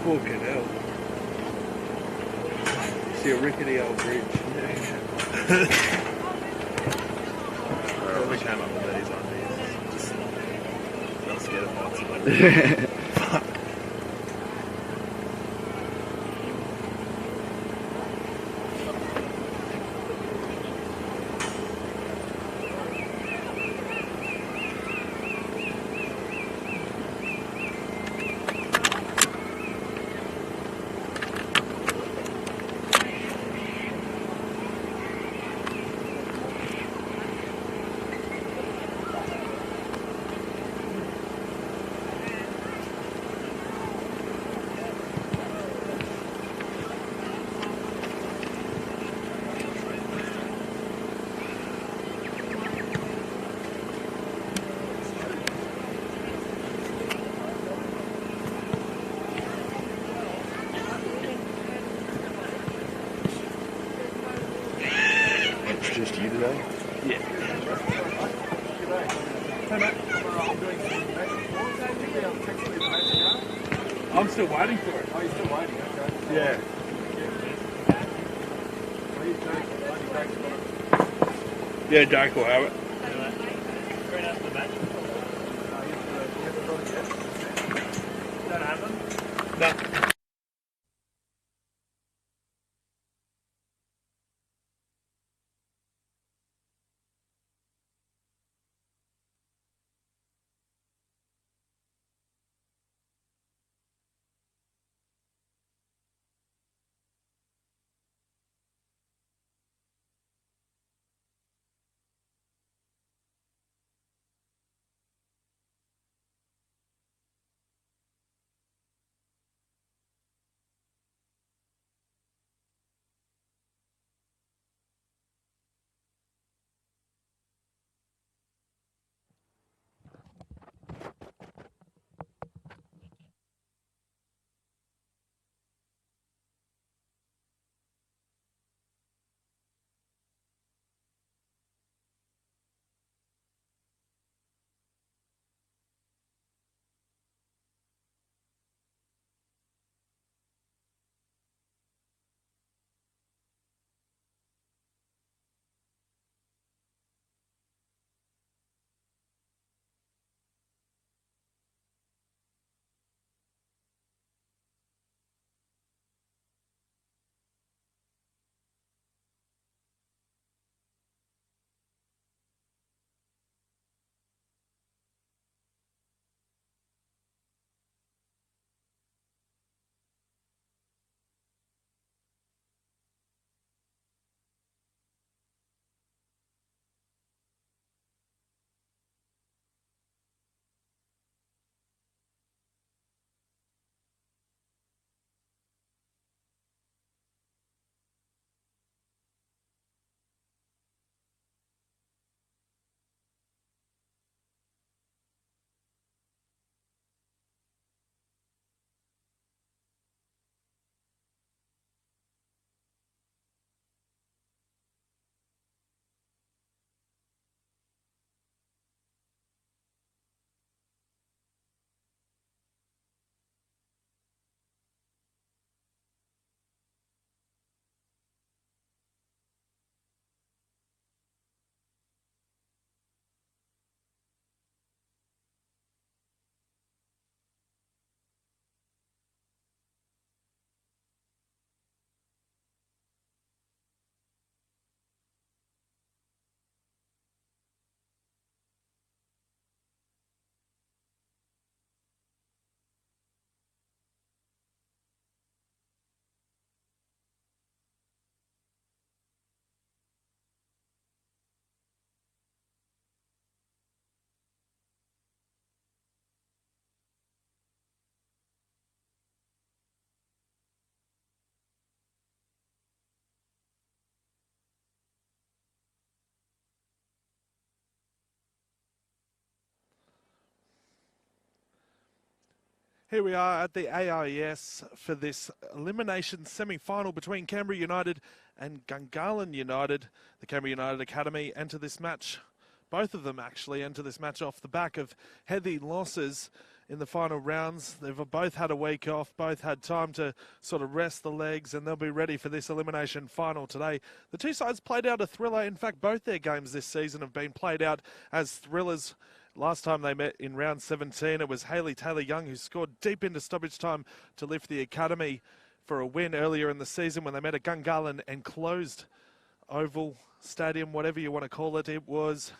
Fucking hell. See a rickety old bridge. We came up with these ideas. Just not scared of heights. Just you today? Yeah. I'm still waiting for it. Oh, you're still waiting, okay. Yeah. Yeah, Jake will have it. Straight after the match. Don't have them? No. Here we are at the AIS for this elimination semi-final between Canberra United and Gungahlin United. The Canberra United Academy enter this match, both of them actually enter this match off the back of heavy losses in the final rounds. They've both had a week off, both had time to sort of rest the legs, and they'll be ready for this elimination final today. The two sides played out a thriller. In fact, both their games this season have been played out as thrillers. Last time they met in round 17, it was Hayley Taylor-Young who scored deep into stoppage time to lift the Academy for a win earlier in the season when they met at Gungahlin enclosed oval stadium, whatever you want to call it. It was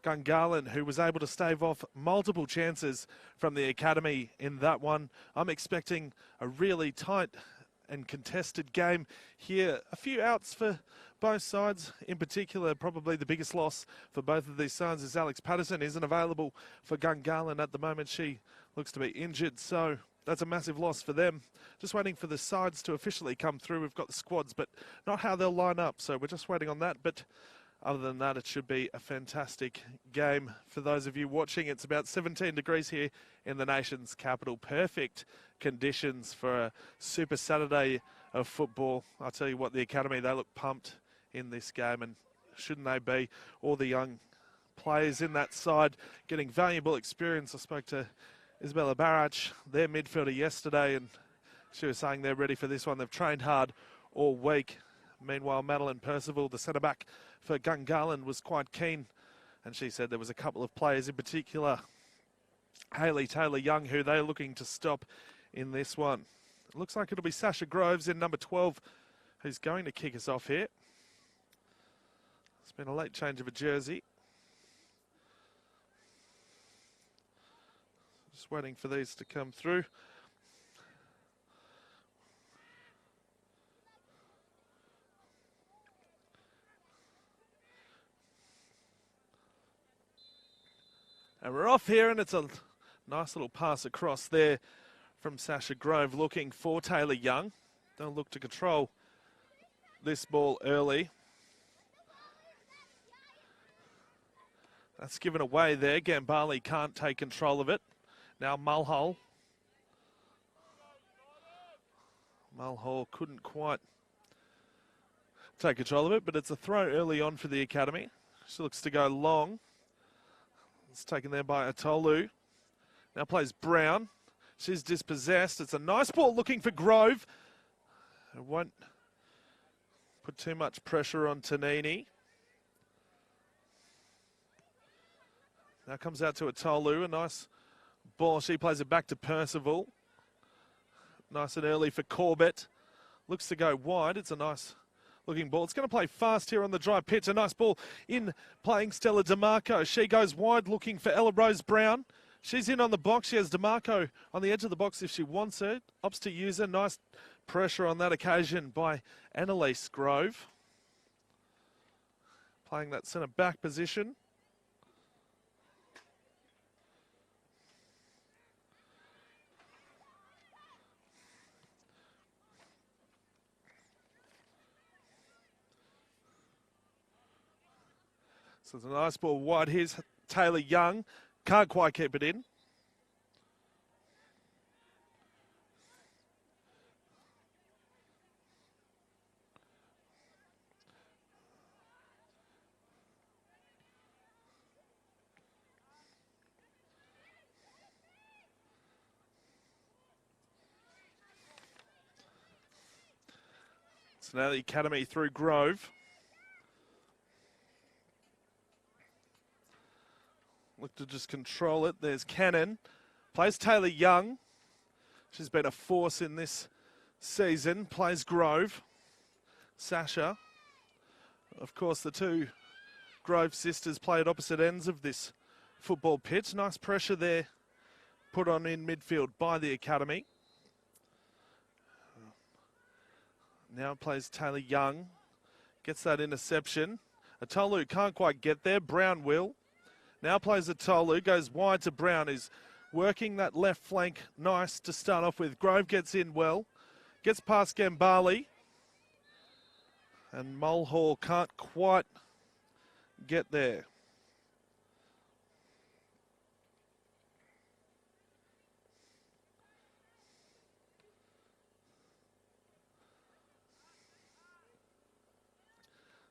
Gungahlin who was able to stave off multiple chances from the Academy in that one. I'm expecting a really tight and contested game here. A few outs for both sides. In particular, probably the biggest loss for both of these sides is Alex Patterson isn't available for Gungahlin at the moment. She looks to be injured, so that's a massive loss for them. Just waiting for the sides to officially come through. We've got the squads, but not how they'll line up, so we're just waiting on that. But other than that, it should be a fantastic game for those of you watching. It's about 17 degrees here in the nation's capital. Perfect conditions for a Super Saturday of football. I'll tell you what, the Academy, they look pumped in this game, and shouldn't they be? All the young players in that side getting valuable experience. I spoke to Isabella Barach, their midfielder, yesterday, and she was saying they're ready for this one. They've trained hard all week. Meanwhile, Madeline Percival, the centre-back for Gungahlin, was quite keen, and she said there was a couple of players in particular, Hayley Taylor-Young, who they're looking to stop in this one. It looks like it'll be Sasha Groves in number 12 who's going to kick us off here. It's been a late change of a jersey. Just waiting for these to come through. And we're off here, and it's a nice little pass across there from Sasha Grove, looking for Taylor-Young. They'll look to control this ball early. That's given away there. Gungahlin can't take control of it. Now Mulhall. Mulhall couldn't quite take control of it, but it's a throw early on for the Academy. She looks to go long. It's taken there by Atolu. Now plays Brown. She's dispossessed. It's a nice ball looking for Grove. It won't put too much pressure on Tanini. Now comes out to Atolu. A nice ball. She plays it back to Percival. Nice and early for Corbett. Looks to go wide. It's a nice looking ball. It's going to play fast here on the dry pitch. A nice ball in playing Stella DeMarco. She goes wide looking for Ella Rose Brown. She's in on the box. She has DeMarco on the edge of the box if she wants her. Opts to use her. Nice pressure on that occasion by Annalise Grove. Playing that centre back position. So it's a nice ball wide. Here's Taylor-Young. Can't quite keep it in. So now the Academy through Grove. Look to just control it. There's Cannon. Plays Taylor-Young. She's been a force in this season. Plays Grove. Sasha. Of course, the two Grove sisters play at opposite ends of this football pitch. Nice pressure there put on in midfield by the Academy. Now plays Taylor-Young. Gets that interception. Atolu can't quite get there. Brown will. Now plays Atolu, goes wide to Brown, who's working that left flank nice to start off with. Grove gets in well, gets past Gungahlin, and Mulhall can't quite get there.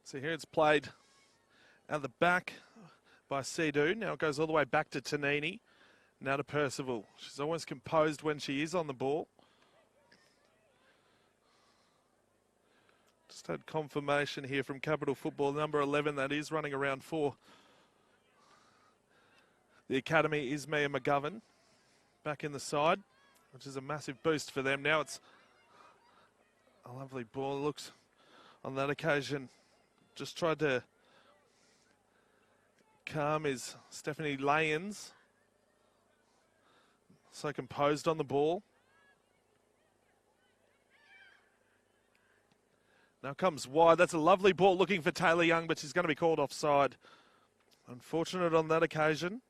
So here it's played at the back by Sidhu. Now it goes all the way back to Tanini. Now to Percival. She's always composed when she is on the ball. Just had confirmation here from Capital Football, number 11, that is running around for the academy is Mia McGovern. Back in the side, which is a massive boost for them. Now it's a lovely ball. It looks on that occasion, just tried to calm is Stephanie Lyons. So composed on the ball. Now comes wide. That's a lovely ball looking for Taylor Young, but she's going to be called offside. Unfortunate on that occasion.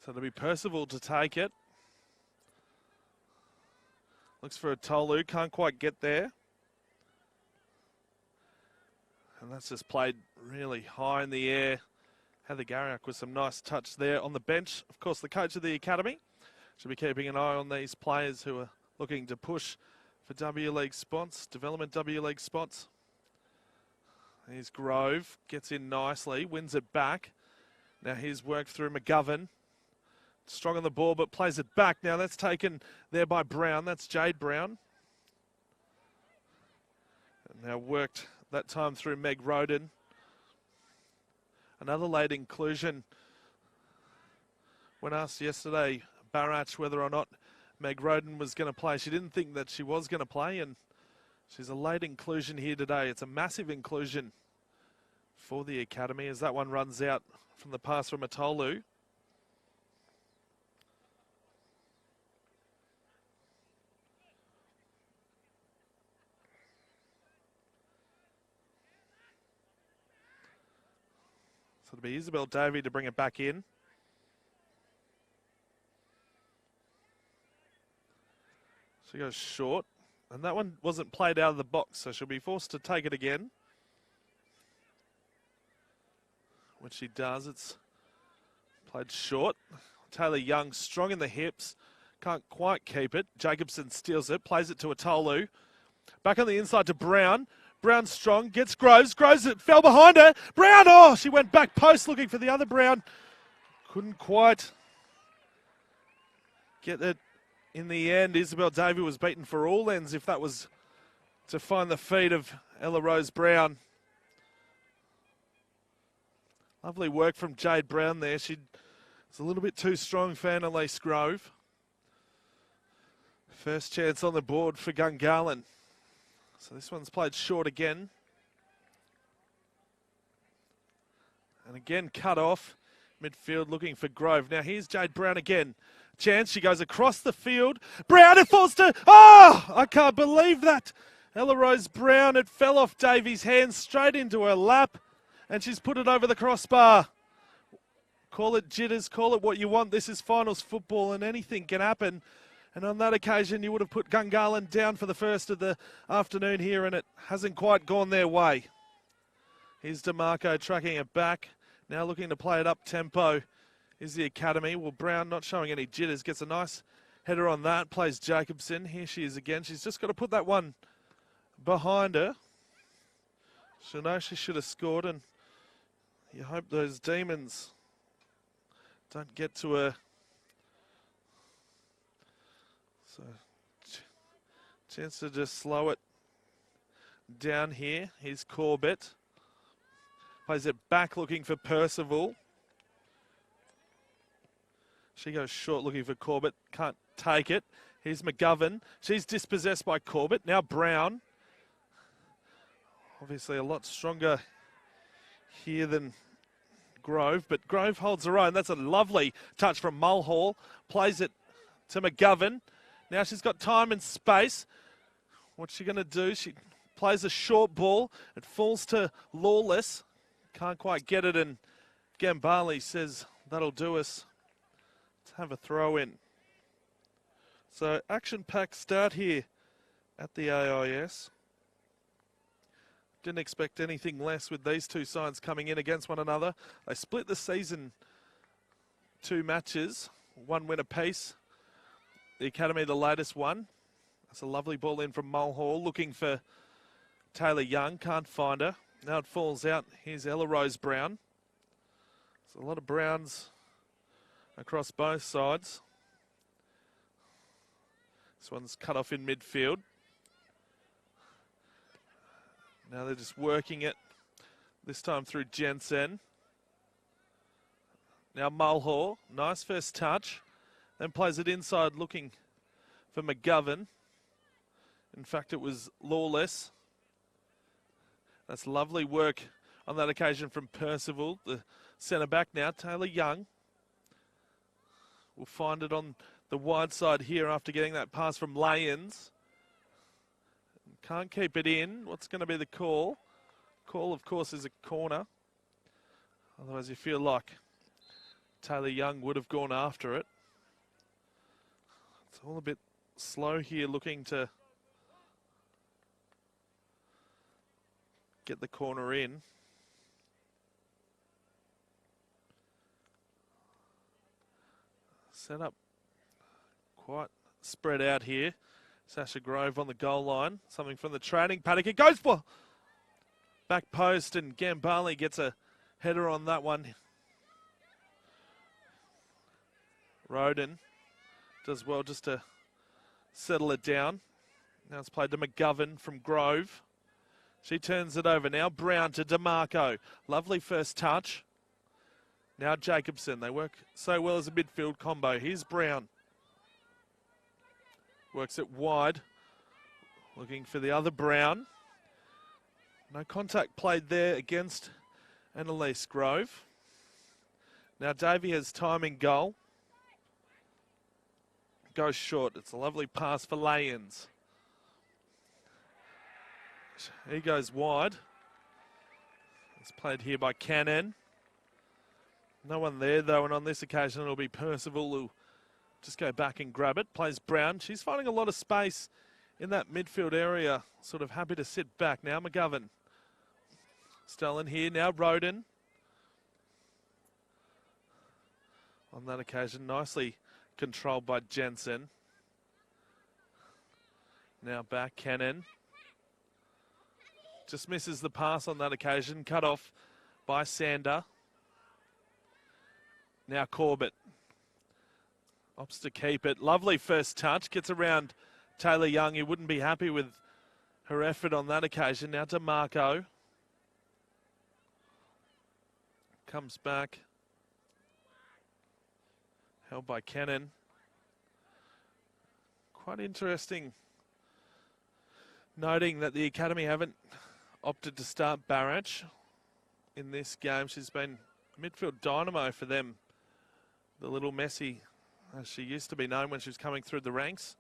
So it'll be Percival to take it. Looks for a Tolu, can't quite get there. And that's just played really high in the air. Heather Garrick with some nice touch there on the bench. Of course, the coach of the academy should be keeping an eye on these players who are looking to push for W League spots, development W League spots. Here's Grove, gets in nicely, wins it back. Now here's work through McGovern. Strong on the ball, but plays it back. Now that's taken there by Brown. That's Jade Brown. And now worked that time through Meg Roden. Another late inclusion. When asked yesterday, Barach, whether or not Meg Roden was going to play, she didn't think that she was going to play, and she's a late inclusion here today. It's a massive inclusion for the academy as that one runs out from the pass from Atolu. So it'll be Isabel Davey to bring it back in. She goes short. And that one wasn't played out of the box, so she'll be forced to take it again. When she does, it's played short. Taylor Young strong in the hips. Can't quite keep it. Jacobson steals it, plays it to Atolu. Back on the inside to Brown. Brown strong, gets Groves. Groves, it fell behind her. Brown, oh, she went back post looking for the other Brown. Couldn't quite get it in the end. Isabel Davey was beaten for all ends if that was to find the feet of Ella Rose Brown. Lovely work from Jade Brown there. She was a little bit too strong for Annalise Grove. First chance on the board for Gungahlin. So this one's played short again. And again cut off. Midfield looking for Grove. Now here's Jade Brown again. Chance, she goes across the field. Brown, it falls to... Oh, I can't believe that. Ella Rose Brown, it fell off Davies' hands straight into her lap. And she's put it over the crossbar. Call it jitters, call it what you want. This is finals football and anything can happen. And on that occasion, you would have put Gungahlin down for the first of the afternoon here, and it hasn't quite gone their way. Here's DeMarco tracking it back. Now looking to play it up tempo is the academy. Well, Brown not showing any jitters. Gets a nice header on that. Plays Jacobson. Here she is again. She's just got to put that one behind her. She knows she should have scored, and you hope those demons don't get to her. So, chance to just slow it down here. Here's Corbett. Plays it back looking for Percival. She goes short looking for Corbett. Can't take it. Here's McGovern. She's dispossessed by Corbett. Now Brown. Obviously a lot stronger here than Grove, but Grove holds her own. That's a lovely touch from Mulhall. Plays it to McGovern. Now she's got time and space. What's she going to do? She plays a short ball. It falls to Lawless. Can't quite get it, and Gambale says that'll do us. Let's have a throw in. So action-packed start here at the AIS. Didn't expect anything less with these two sides coming in against one another. They split the season 2 matches, 1 win apiece. The Academy, the latest one. That's a lovely ball in from Mulhall, looking for Taylor Young. Can't find her. Now it falls out. Here's Ella Rose Brown. There's a lot of Browns across both sides. This one's cut off in midfield. Now they're just working it, this time through Jensen. Now Mulhall, nice first touch. Then plays it inside looking for McGovern. In fact, it was Lawless. That's lovely work on that occasion from Percival, the centre back now. Taylor Young will find it on the wide side here after getting that pass from Layens. Can't keep it in. What's going to be the call? Call, of course, is a corner. Otherwise, you feel like Taylor Young would have gone after it. It's all a bit slow here, looking to get the corner in. Set up quite spread out here. Sasha Grove on the goal line. Something from the training paddock. It goes for back post, and Gungahlin gets a header on that one. Roden does well just to settle it down. Now it's played to McGovern from Grove. She turns it over. Now Brown to DeMarco. Lovely first touch. Now Jacobson. They work so well as a midfield combo. Here's Brown. Works it wide. Looking for the other Brown. No contact played there against Annalise Grove. Now Davey has time in goal. Goes short. It's a lovely pass for Layens. He goes wide. It's played here by Cannon. No one there though, and on this occasion it'll be Percival who just go back and grab it. Plays Brown. She's finding a lot of space in that midfield area. Sort of happy to sit back. Now McGovern. Stolen here. Now Roden. On that occasion, nicely controlled by Jensen. Now back Cannon. Just misses the pass on that occasion. Cut off by Sander. Now Corbett. Opts to keep it. Lovely first touch. Gets around Taylor Young, who wouldn't be happy with her effort on that occasion. Now to Marco. Comes back. Held by Cannon. Quite interesting. Noting that the Academy haven't opted to start Barrage in this game. She's been midfield dynamo for them. The little Messi, as she used to be known when she was coming through the ranks.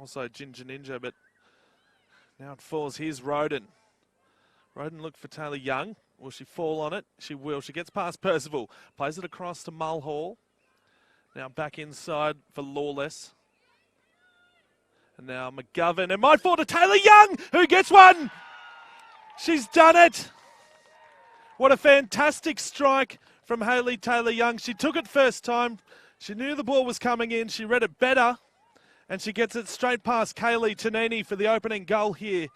Also Ginger Ninja, but now it falls. Here's Roden. Roden looked for Taylor Young. Will she fall on it? She will. She gets past Percival. Plays it across to Mulhall. Now back inside for Lawless. And now McGovern. It might fall to Taylor Young, who gets one. She's done it. What a fantastic strike from Hayley Taylor Young. She took it first time. She knew the ball was coming in. She read it better. And she gets it straight past Kaylee Tanini for the opening goal here.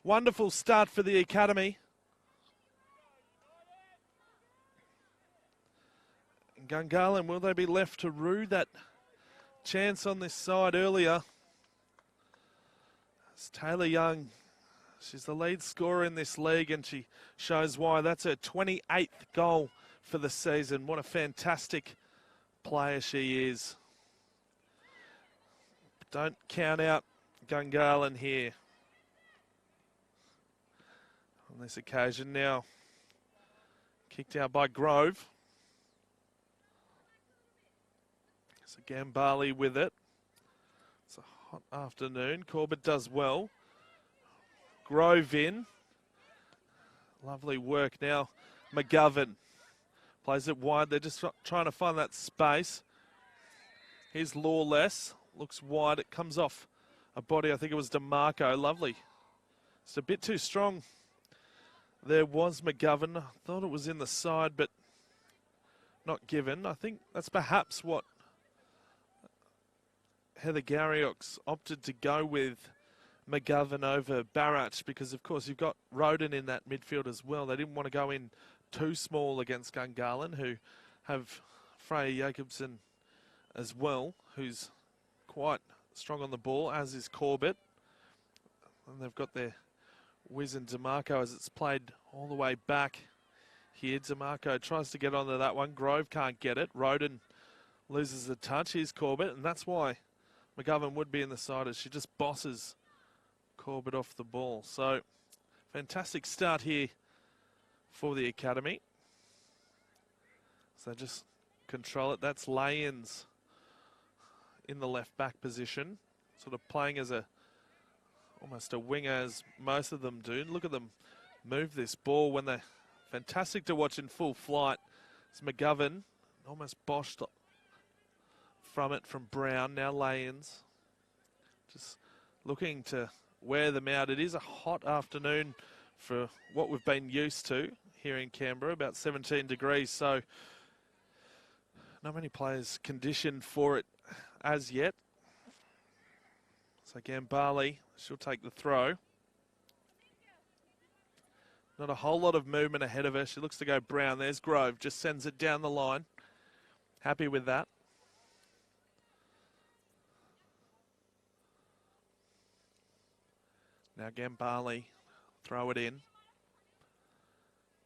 Wonderful start for the Academy. Gungahlin, will they be left to rue that chance on this side earlier? It's Taylor Young. She's the lead scorer in this league, and she shows why. That's her 28th goal for the season. What a fantastic player she is. Don't count out Gungahlin here. On this occasion now, kicked out by Grove. So Gungahlin with it. It's a hot afternoon. Corbett does well. Grove in. Lovely work now. McGovern plays it wide. They're just trying to find that space. Here's Lawless. Looks wide. It comes off a body. I think it was DeMarco. Lovely It's a bit too strong. There was McGovern. I thought it was in the side, but not given. I think that's perhaps what Heather Garriock's opted to go with McGovern over Barrach, because of course you've got Roden in that midfield as well. They didn't want to go in too small against Gungahlin, who have Freya Jacobson as well, who's quite strong on the ball, as is Corbett. And they've got their whiz and DeMarco as it's played all the way back here. DeMarco tries to get onto that one. Grove can't get it. Roden loses the touch. Here's Corbett, and that's why McGovern would be in the side, as she just bosses Corbett off the ball. So, fantastic start here for the academy. So just control it. That's lay-ins in the left back position, sort of playing as almost a winger, as most of them do. Look at them move this ball when they're fantastic to watch in full flight. It's McGovern, almost boshed from it from Brown. Now lay-ins, just looking to wear them out. It is a hot afternoon for what we've been used to here in Canberra, about 17 degrees, so not many players conditioned for it as yet. So Gungahlin, she'll take the throw. Not a whole lot of movement ahead of her. She looks to go Brown. There's Grove, just sends it down the line. Happy with that. Now Gungahlin, throw it in.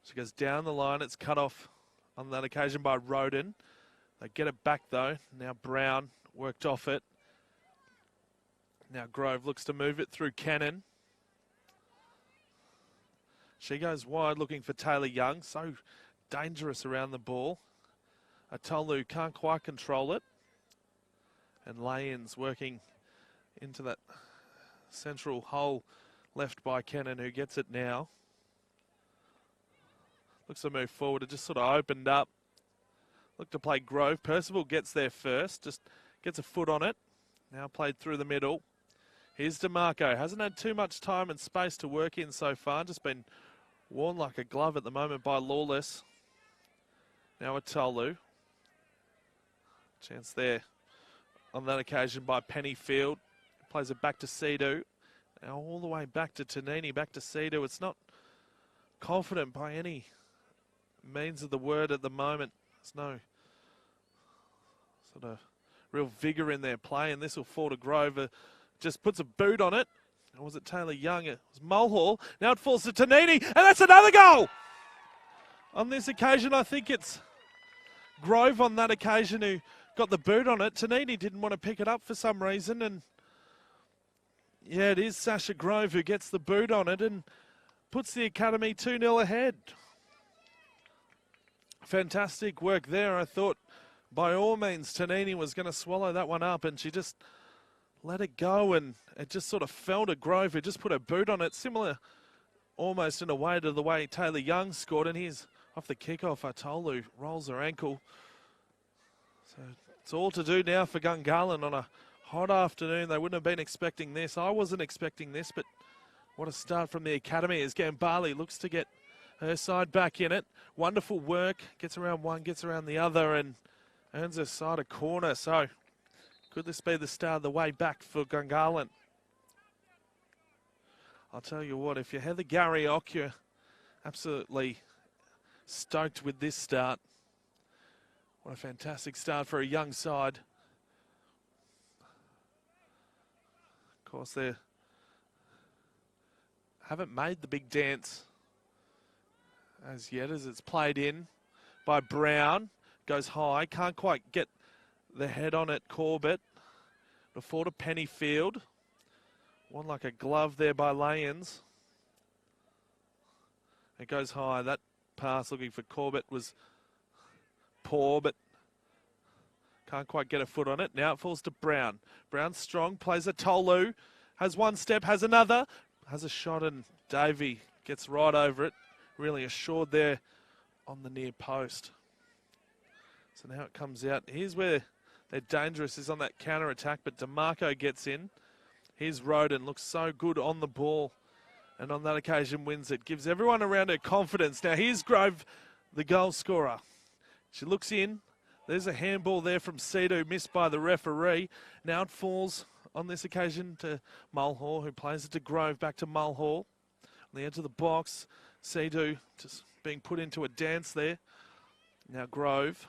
She goes down the line. It's cut off on that occasion by Roden. They get it back though. Now Brown worked off it. Now Grove looks to move it through Cannon. She goes wide looking for Taylor Young. So dangerous around the ball. Atolu can't quite control it. And lay-ins working into that central hole left by Cannon, who gets it now. Looks to move forward. It just sort of opened up. Look to play Grove. Percival gets there first. Just gets a foot on it. Now played through the middle. Here's DeMarco. Hasn't had too much time and space to work in so far. Just been worn like a glove at the moment by Lawless. Now Atolu. Chance there on that occasion by Pennyfield. Plays it back to Cedo. Now all the way back to Tanini, back to Cedo. It's not confident by any means of the word at the moment. There's no sort of real vigour in their play, and this will fall to Grover. Just puts a boot on it. Or was it Taylor Young? It was Mulhall. Now it falls to Tanini, and that's another goal! On this occasion, I think it's Grove on that occasion who got the boot on it. Tanini didn't want to pick it up for some reason, and yeah, it is Sasha Grove who gets the boot on it and puts the academy 2-0 ahead. Fantastic work there. I thought by all means Tanini was going to swallow that one up, and she just let it go, and it just sort of fell to Grove, who just put her boot on it, similar almost in a way to the way Taylor Young scored. And here's off the kickoff, Atolu rolls her ankle. So it's all to do now for Gungahlin on a hot afternoon. They wouldn't have been expecting this. I wasn't expecting this, but what a start from the academy as Gungahlin looks to get her side back in it. Wonderful work. Gets around one, gets around the other, and earns her side a corner. So could this be the start of the way back for Gungahlin? I'll tell you what, if you're Heather Garriock, you're absolutely stoked with this start. What a fantastic start for a young side. Of course, they haven't made the big dance as yet, as it's played in by Brown. Goes high, can't quite get the head on it, Corbett. Before to Pennyfield. One like a glove there by Layens. It goes high. That pass looking for Corbett was poor, but can't quite get a foot on it. Now it falls to Brown. Brown strong, plays a Tolu. Has one step, has another. Has a shot, and Davey gets right over it. Really assured there on the near post. So now it comes out. Here's where they're dangerous, is on that counter-attack, but DeMarco gets in. Here's Roden, looks so good on the ball and on that occasion wins it. Gives everyone around her confidence. Now here's Grove, the goal scorer. She looks in. There's a handball there from Cedo, missed by the referee. Now it falls on this occasion to Mulhall, who plays it to Grove, back to Mulhall. On the edge of the box, Cedo just being put into a dance there. Now Grove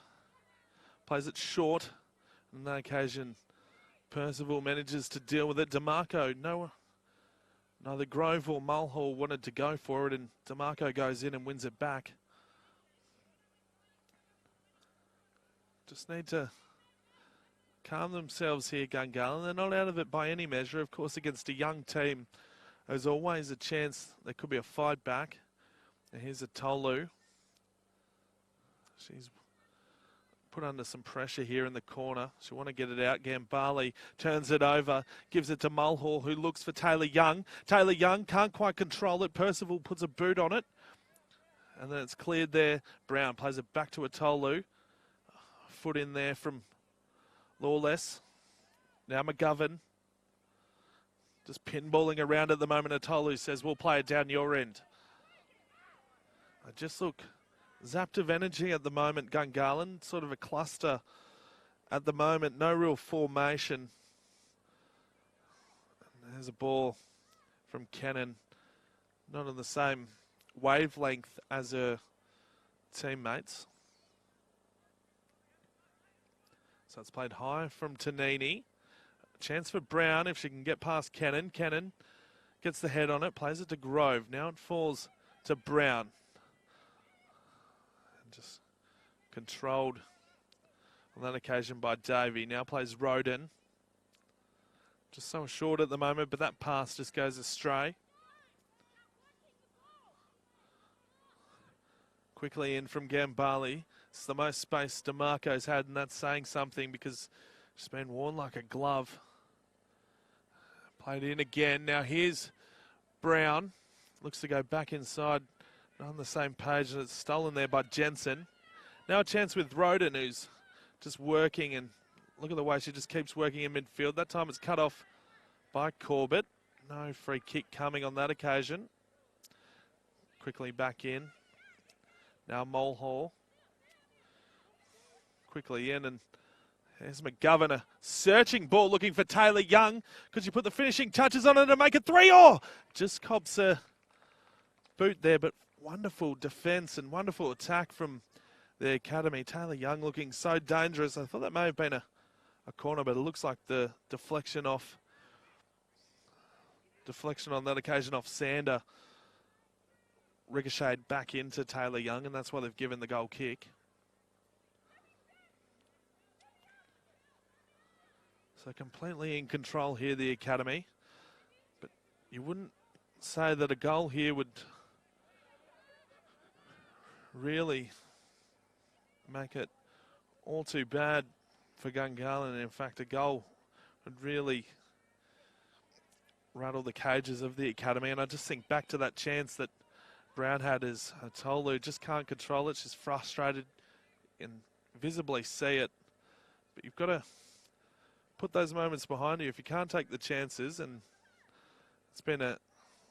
plays it short. On that occasion, Percival manages to deal with it. DeMarco, neither Grove or Mulhall wanted to go for it, and DeMarco goes in and wins it back. Just need to calm themselves here, Gungahlin. They're not out of it by any measure. Of course, against a young team, there's always a chance there could be a fight back. And here's a Tolu. She's put under some pressure here in the corner. She'll want to get it out. Gambali turns it over, gives it to Mulhall, who looks for Taylor Young. Taylor Young can't quite control it. Percival puts a boot on it. And then it's cleared there. Brown plays it back to a Tolu. Foot in there from Lawless. Now McGovern. Just pinballing around at the moment. Atolu says, we'll play it down your end. I just look zapped of energy at the moment, Gungahlin. Sort of a cluster at the moment. No real formation. And there's a ball from Cannon. Not on the same wavelength as her teammates. So it's played high from Tanini. Chance for Brown if she can get past Cannon. Cannon gets the head on it, plays it to Grove. Now it falls to Brown. And just controlled on that occasion by Davey. Now plays Roden. Just so short at the moment, but that pass just goes astray. Quickly in from Gambali. It's the most space DeMarco's had, and that's saying something because she's been worn like a glove. Played in again. Now here's Brown. Looks to go back inside. Not on the same page, and it's stolen there by Jensen. Now a chance with Roden, who's just working, and look at the way she just keeps working in midfield. That time it's cut off by Corbett. No free kick coming on that occasion. Quickly back in. Now Mulhall. Quickly in, and there's McGovern, a searching ball looking for Taylor Young. Could you put the finishing touches on it and make it 3-0? Just cops a boot there, but wonderful defence and wonderful attack from the academy. Taylor Young looking so dangerous. I thought that may have been a corner, but it looks like the deflection on that occasion off Sander ricocheted back into Taylor Young, and that's why they've given the goal kick. So completely in control here, the academy. But you wouldn't say that a goal here would really make it all too bad for Gungahlin. In fact, a goal would really rattle the cages of the academy. And I just think back to that chance that Brown had as Tolu just can't control it. She's frustrated and visibly see it. But you've got to put those moments behind you if you can't take the chances. And it's been a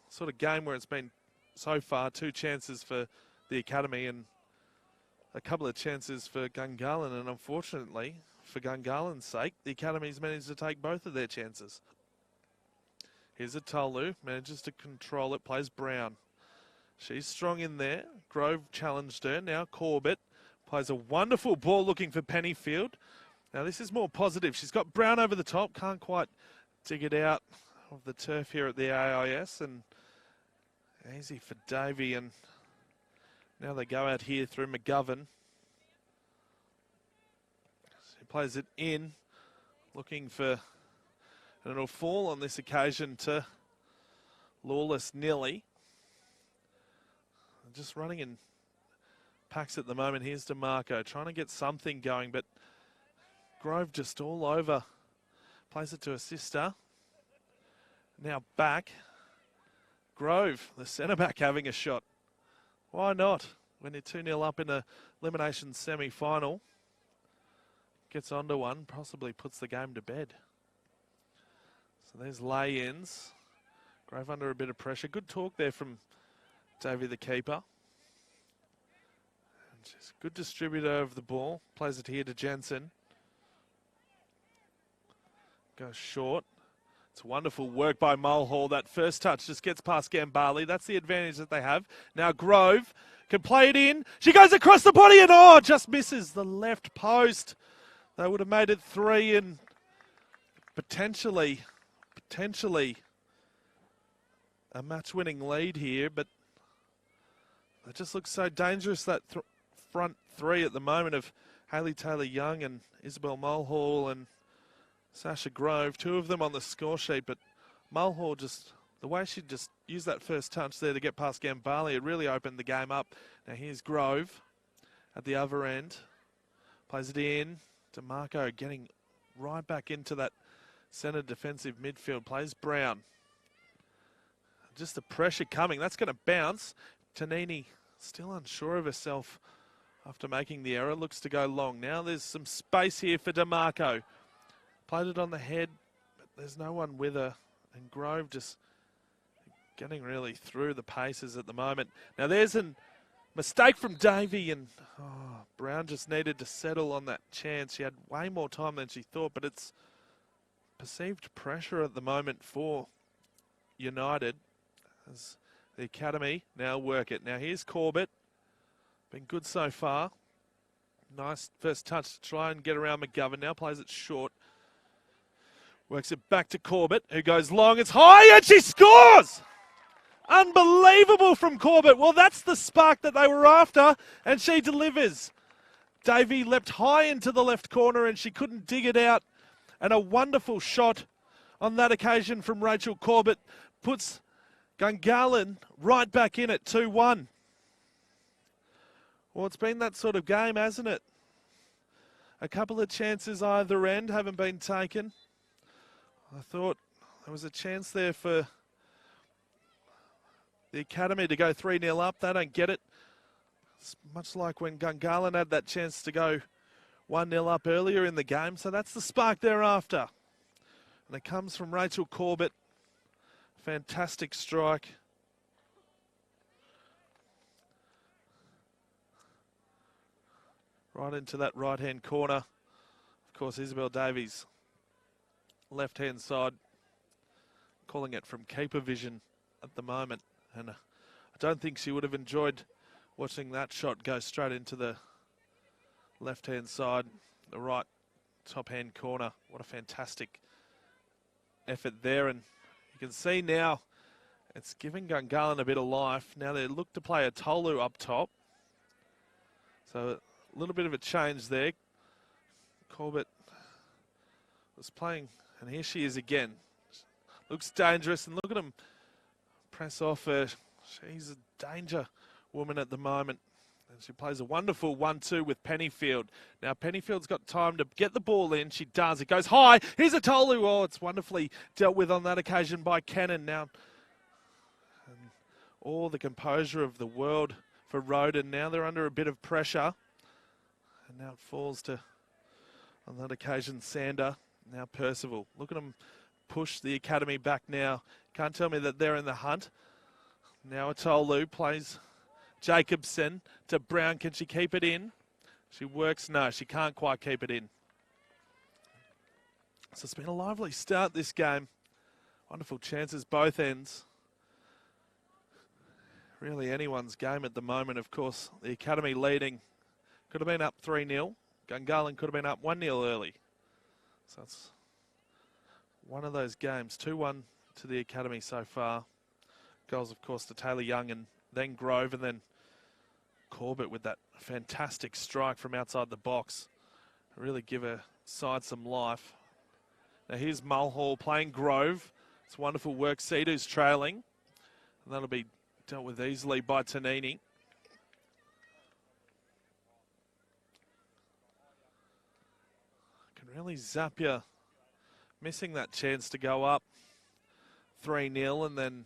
sort of game where it's been so far 2 chances for the academy and a couple of chances for Gungahlin. And unfortunately, for Gungahlin's sake, the academy's managed to take both of their chances. Here's a Tolu, manages to control it, plays Brown. She's strong in there. Grove challenged her. Now Corbett plays a wonderful ball looking for Pennyfield. Now this is more positive. She's got Brown over the top. Can't quite dig it out of the turf here at the AIS. And easy for Davey. And now they go out here through McGovern. She plays it in. Looking for... And it'll fall on this occasion to Lawless Nilly. Just running in packs at the moment. Here's DeMarco trying to get something going, but Grove just all over. Plays it to her sister. Now back. Grove, the centre-back, having a shot. Why not? When you're 2-0 up in a elimination semi-final. Gets onto one, possibly puts the game to bed. So there's lay-ins. Grove under a bit of pressure. Good talk there from Davey, the keeper. And just good distributor of the ball. Plays it here to Jensen. Goes short. It's wonderful work by Mulhall. That first touch just gets past Gungahlin. That's the advantage that they have. Now Grove can play it in. She goes across the body and just misses the left post. They would have made it 3 and potentially a match-winning lead here, but it just looks so dangerous, that front 3 at the moment of Hayley Taylor-Young and Isabel Mulhall and Sasha Grove, 2 of them on the score sheet, but Mulhall just, the way she just used that first touch there to get past Gungahlin, it really opened the game up. Now here's Grove at the other end. Plays it in. DeMarco getting right back into that centre defensive midfield. Plays Brown. Just the pressure coming. That's going to bounce. Tanini still unsure of herself after making the error. Looks to go long. Now there's some space here for DeMarco. Played it on the head, but there's no one with her. And Grove just getting really through the paces at the moment. Now there's a mistake from Davey, and Brown just needed to settle on that chance. She had way more time than she thought, but it's perceived pressure at the moment for United as the academy now work it. Now here's Corbett. Been good so far. Nice first touch to try and get around McGovern. Now plays it short. Works it back to Corbett, who goes long. It's high, and she scores! Unbelievable from Corbett. Well, that's the spark that they were after, and she delivers. Davey leapt high into the left corner, and she couldn't dig it out. And a wonderful shot on that occasion from Rachel Corbett puts Gungahlin right back in at 2-1. Well, it's been that sort of game, hasn't it? A couple of chances either end haven't been taken. I thought there was a chance there for the academy to go 3-0 up. They don't get it. It's much like when Gungahlin had that chance to go 1-0 up earlier in the game. So that's the spark thereafter. And it comes from Rachel Corbett. Fantastic strike. Right into that right-hand corner. Of course, Isabel Davies, left-hand side, calling it from keeper vision at the moment. And I don't think she would have enjoyed watching that shot go straight into the left-hand side, the right top-hand corner. What a fantastic effort there. And you can see now it's giving Gungahlin a bit of life. Now they look to play a Tolu up top. So a little bit of a change there. Corbett was playing, and here she is again. Looks dangerous, and look at him press off her. She's a danger woman at the moment. And she plays a wonderful 1-2 with Pennyfield. Now Pennyfield's got time to get the ball in. She does. It goes high. Here's a Tolu. Oh, it's wonderfully dealt with on that occasion by Cannon. Now, and all the composure of the world for Roden. Now they're under a bit of pressure. And now it falls to, on that occasion, Sander. Now Percival. Look at them push the academy back now. Can't tell me that they're in the hunt. Now Atolu plays Jacobson to Brown. Can she keep it in? She works. No, she can't quite keep it in. So it's been a lively start this game. Wonderful chances both ends. Really anyone's game at the moment. Of course, the academy leading. Could have been up 3-0. Gungahlin could have been up 1-0 early. So it's one of those games. 2-1 to the academy so far. Goals, of course, to Taylor-Young and then Grove, and then Corbett with that fantastic strike from outside the box. Really give her side some life. Now here's Mulhall playing Grove. It's wonderful work. Cedar's trailing. And that'll be dealt with easily by Tanini. Can really zap you. Missing that chance to go up 3-0 and then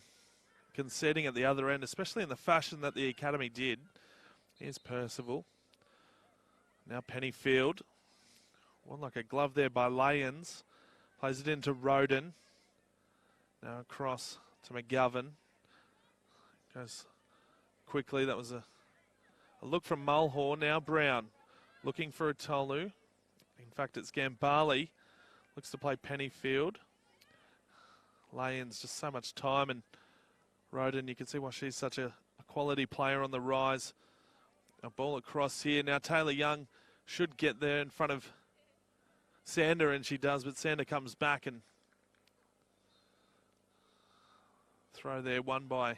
conceding at the other end, especially in the fashion that the academy did. Here's Percival. Now Pennyfield. One like a glove there by Layens. Plays it into Roden. Now across to McGovern. Goes quickly. That was a look from Mulhall. Now Brown looking for a Tolu. In fact, it's Gambali. Looks to play Pennyfield. Lay-ins just so much time, and Roden, you can see why she's such a quality player on the rise. A ball across here. Now Taylor Young should get there in front of Sander, and she does, but Sander comes back and throw there, won by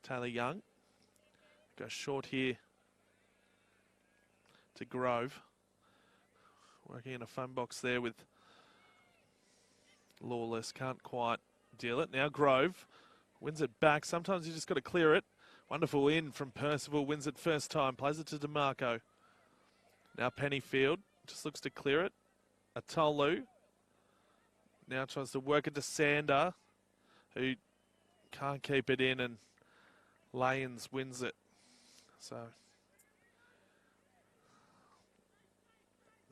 Taylor Young. Goes short here to Grove. Working in a phone box there with Lawless. Can't quite deal it. Now Grove wins it back. Sometimes you just got to clear it. Wonderful in from Percival. Wins it first time. Plays it to DeMarco. Now Pennyfield just looks to clear it. Atolu now tries to work it to Sander, who can't keep it in, and Layens wins it. So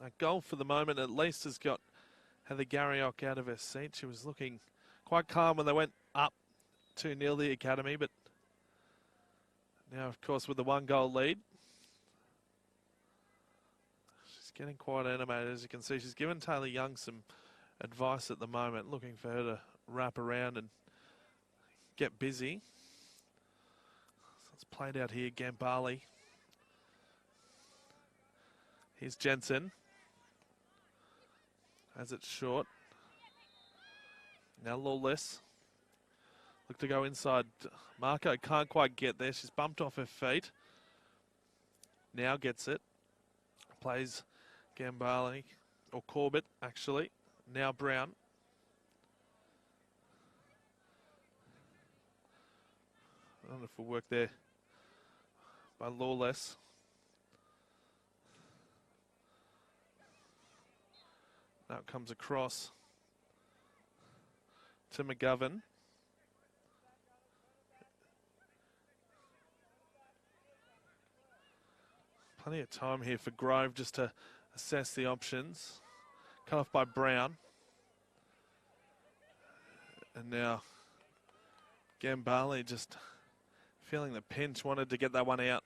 that goal for the moment at least has got Heather Garriock out of her seat. She was looking quite calm when they went up 2-0 the Academy, but now, of course, with the 1-goal lead, she's getting quite animated. As you can see, she's given Taylor Young some advice at the moment, looking for her to wrap around and get busy. So it's played out here, Gambali. Here's Jensen. As it's short. Now Lawless. Look to go inside. Marco can't quite get there. She's bumped off her feet. Now gets it. Plays Gambali. Or Corbett, actually. Now Brown. Wonderful work there by Lawless. Now it comes across to McGovern. Plenty of time here for Grove just to assess the options. Cut off by Brown. And now Gambali just feeling the pinch, wanted to get that one out.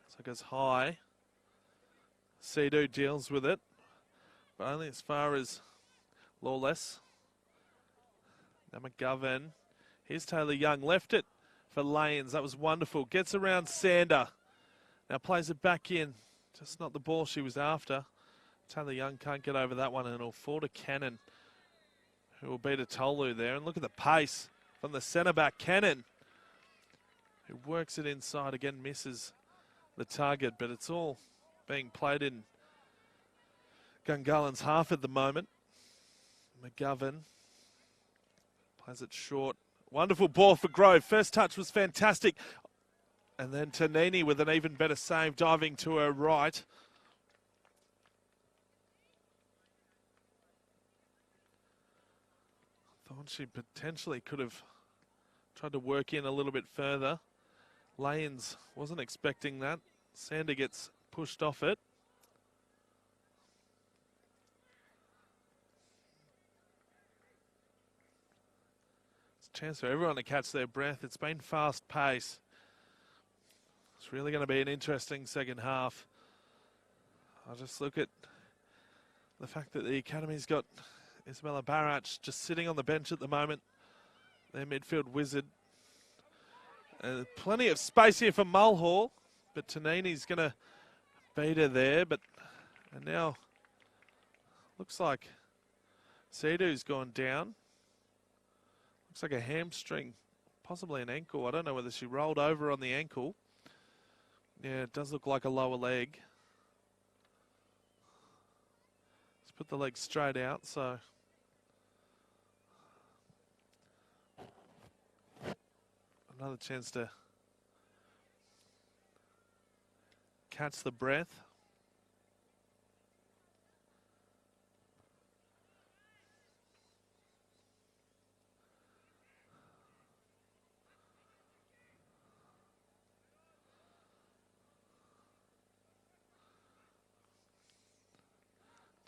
So it goes high. Cedo deals with it, but only as far as Lawless. Now McGovern. Here's Taylor Young. Left it for Lanes. That was wonderful. Gets around Sander. Now plays it back in. Just not the ball she was after. Taylor Young can't get over that one, and it'll fall to Cannon, who will beat a Tolu there. And look at the pace from the centre back, Cannon, who works it inside. Again, misses the target, but it's all being played in Gungahlin's half at the moment. McGovern plays it short. Wonderful ball for Grove. First touch was fantastic. And then Tanini with an even better save, diving to her right. Thought she potentially could have tried to work in a little bit further. Layens wasn't expecting that. Sander gets pushed off it. It's a chance for everyone to catch their breath. It's been fast pace. It's really going to be an interesting second half. I'll just look at the fact that the Academy's got Isabella Barach just sitting on the bench at the moment. Their midfield wizard. Plenty of space here for Mulhall, but Tanini's going to beat her there. And now looks like Cedu's gone down. Looks like a hamstring, possibly an ankle. I don't know whether she rolled over on the ankle. Yeah, it does look like a lower leg. Let's put the leg straight out, so another chance to catch the breath.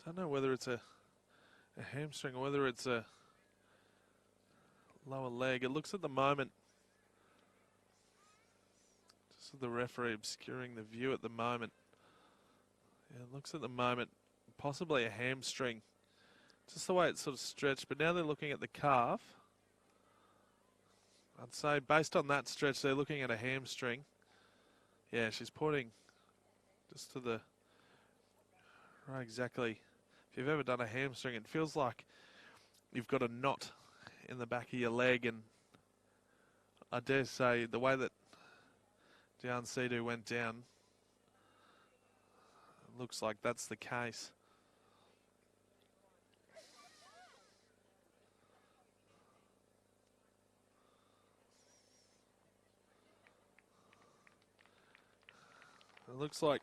Don't know whether it's a a hamstring or whether it's a lower leg. It looks at the moment, just with the referee obscuring the view at the moment. Yeah, it looks at the moment, possibly a hamstring. Just the way it's sort of stretched, but now they're looking at the calf. I'd say based on that stretch, they're looking at a hamstring. Yeah, she's pointing just to the right exactly. If you've ever done a hamstring, it feels like you've got a knot in the back of your leg, and I dare say the way that Dian Sidhu went down, it looks like that's the case. It looks like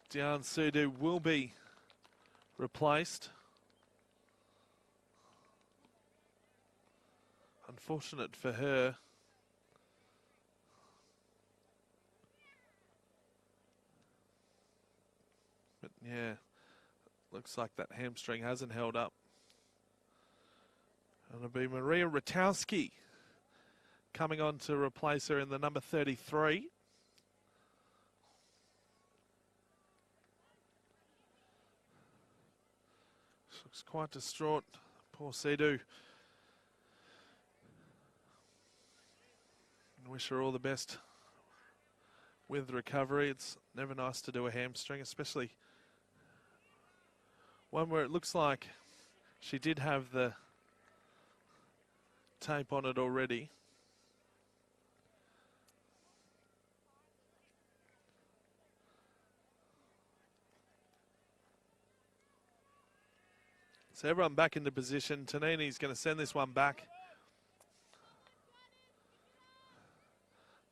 Dian Sidhu will be replaced. Unfortunate for her. But yeah, looks like that hamstring hasn't held up. And it'll be Maria Ratowski coming on to replace her in the number 33. She looks quite distraught. Poor Sidhu. Wish her all the best with recovery. It's never nice to do a hamstring, especially one where it looks like she did have the tape on it already. So everyone back into position. Tanini's going to send this one back.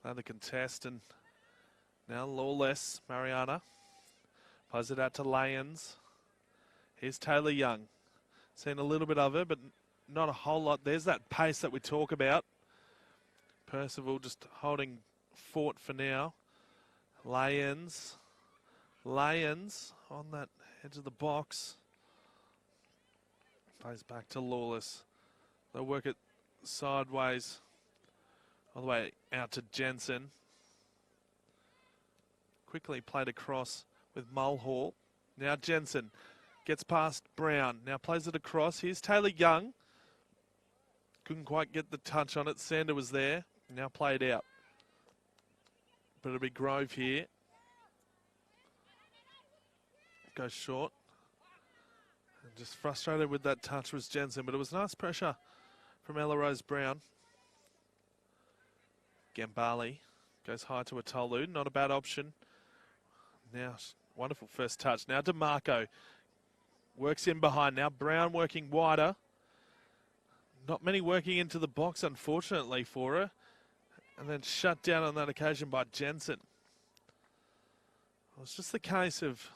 Another contest, and now Lawless, Mariana. Plays it out to Lyons. Here's Taylor Young. Seen a little bit of her, but not a whole lot. There's that pace that we talk about. Percival just holding fort for now. Lyons on that edge of the box. Plays back to Lawless. They'll work it sideways all the way out to Jensen. Quickly played across with Mulhall. Now Jensen gets past Brown. Now plays it across. Here's Taylor Young. Couldn't quite get the touch on it. Sander was there. Now played out. But it'll be Grove here. Goes short. And just frustrated with that touch was Jensen. But it was nice pressure from Ella Rose Brown. Gungahlin goes high to Atolu. Not a bad option. Now, wonderful first touch. Now DeMarco works in behind. Now Brown working wider. Not many working into the box, unfortunately, for her. And then shut down on that occasion by Jensen. Well, it's just the case of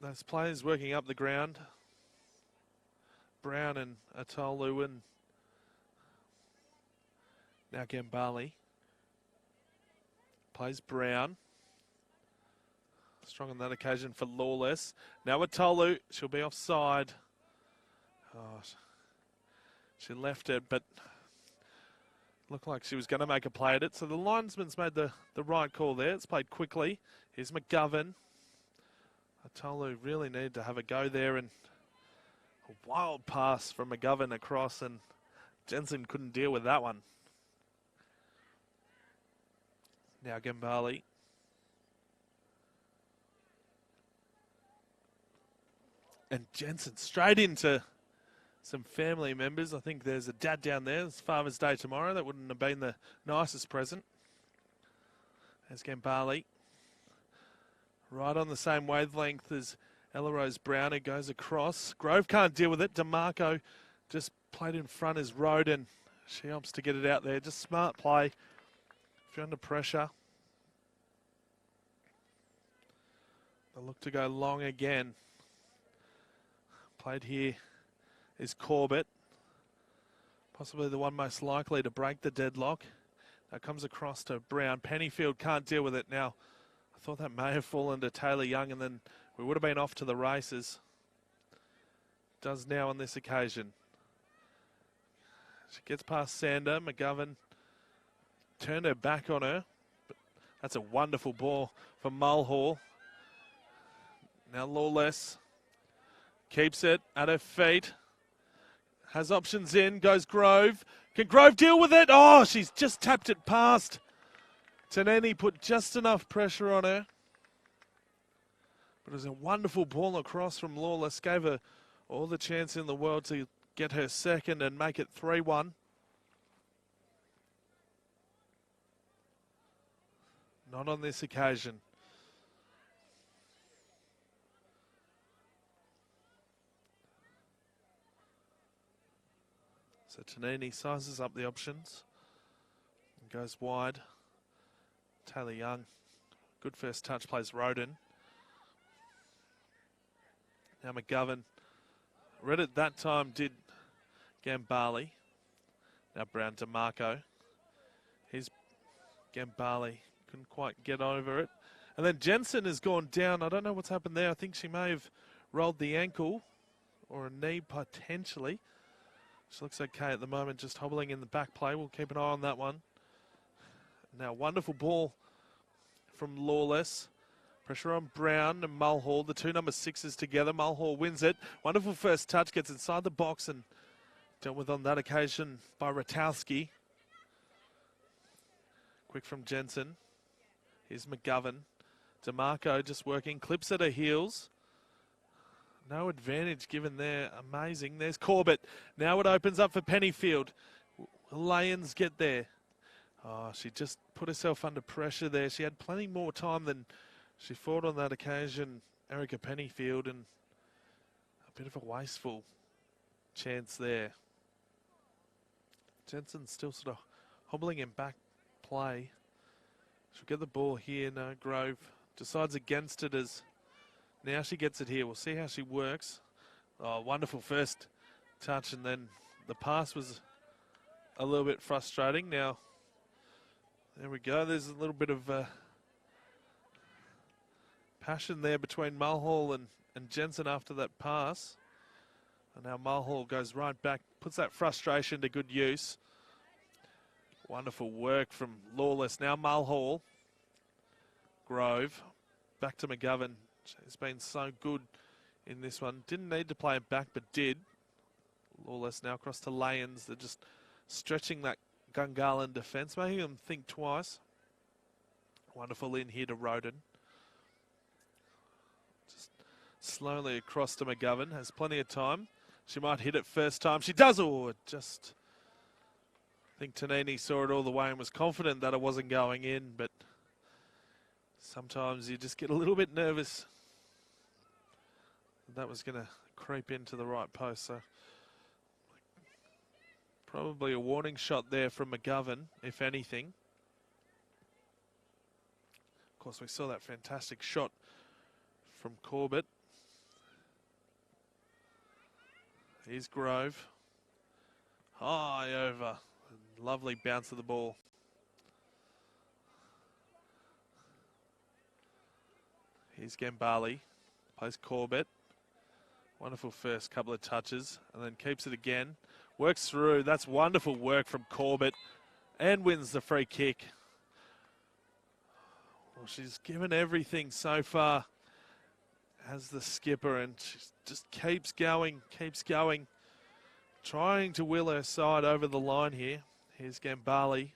those players working up the ground. Brown and Atolu, and now Gungahlin plays Brown. Strong on that occasion for Lawless. Now Atolu, she'll be offside. Oh, she left it, but looked like she was going to make a play at it. So the linesman's made the right call there. It's played quickly. Here's McGovern. Atolu really needed to have a go there, and a wild pass from McGovern across, and Jensen couldn't deal with that one. Now Gungahlin. And Jensen straight into some family members. I think there's a dad down there. It's Father's Day tomorrow. That wouldn't have been the nicest present. There's Gungahlin. Right on the same wavelength as Ella Rose Brown. It goes across. Grove can't deal with it. DeMarco just played in front as Road, and she opts to get it out there. Just smart play. If you're under pressure. They'll look to go long again. Played here is Corbett. Possibly the one most likely to break the deadlock. That comes across to Brown. Pennyfield can't deal with it now. I thought that may have fallen to Taylor Young, and then we would have been off to the races. does now on this occasion. She gets past Sander. McGovern turned her back on her. But that's a wonderful ball for Mulhall. Now Lawless keeps it at her feet. Has options in. Goes Grove. Can Grove deal with it? Oh, she's just tapped it past. Taneni put just enough pressure on her. But it was a wonderful ball across from Lawless. Gave her all the chance in the world to get her second and make it 3-1. Not on this occasion. So Tanini sizes up the options and goes wide. Taylor Young, good first touch, plays Roden. Now McGovern, read it that time, did Gambali. Now Brown DeMarco. Here's Gambali, couldn't quite get over it. And then Jensen has gone down. I don't know what's happened there. I think she may have rolled the ankle or a knee potentially. She looks okay at the moment, just hobbling in the back play. We'll keep an eye on that one. Now, wonderful ball from Lawless. Pressure on Brown and Mulhall, the two number 6s together. Mulhall wins it. Wonderful first touch, gets inside the box and dealt with on that occasion by Ratowski. Quick from Jensen. Here's McGovern. DeMarco just working, clips at her heels. No advantage given there. Amazing. There's Corbett. Now it opens up for Pennyfield. Will Lyons get there? Oh, she just put herself under pressure there. She had plenty more time than she fought on that occasion, Erica Pennyfield, and a bit of a wasteful chance there. Jensen's still sort of hobbling in back play. She'll get the ball here. No, Grove decides against it as now she gets it here. We'll see how she works. Oh, wonderful first touch, and then the pass was a little bit frustrating. Now, there we go. There's a little bit of passion there between Mulhall and Jensen after that pass. And now Mulhall goes right back, puts that frustration to good use. Wonderful work from Lawless. Now Mulhall. Grove. Back to McGovern. She's been so good in this one. Didn't need to play it back, but did. Lawless now across to Lyons. They're just stretching that Gungahlin defence, making them think twice. Wonderful in here to Roden. Just slowly across to McGovern. Has plenty of time. She might hit it first time. She does. Oh, it just... I think Tanini saw it all the way and was confident that it wasn't going in, but sometimes you just get a little bit nervous. That was going to creep into the right post, so probably a warning shot there from McGovern, if anything. Of course, we saw that fantastic shot from Corbett. Here's Grove. High over. Lovely bounce of the ball. Here's Gambali. Plays Corbett. Wonderful first couple of touches. And then keeps it again. Works through. That's wonderful work from Corbett. And wins the free kick. Well, she's given everything so far as the skipper. And she just keeps going. Keeps going. Trying to will her side over the line here. Here's Gambali.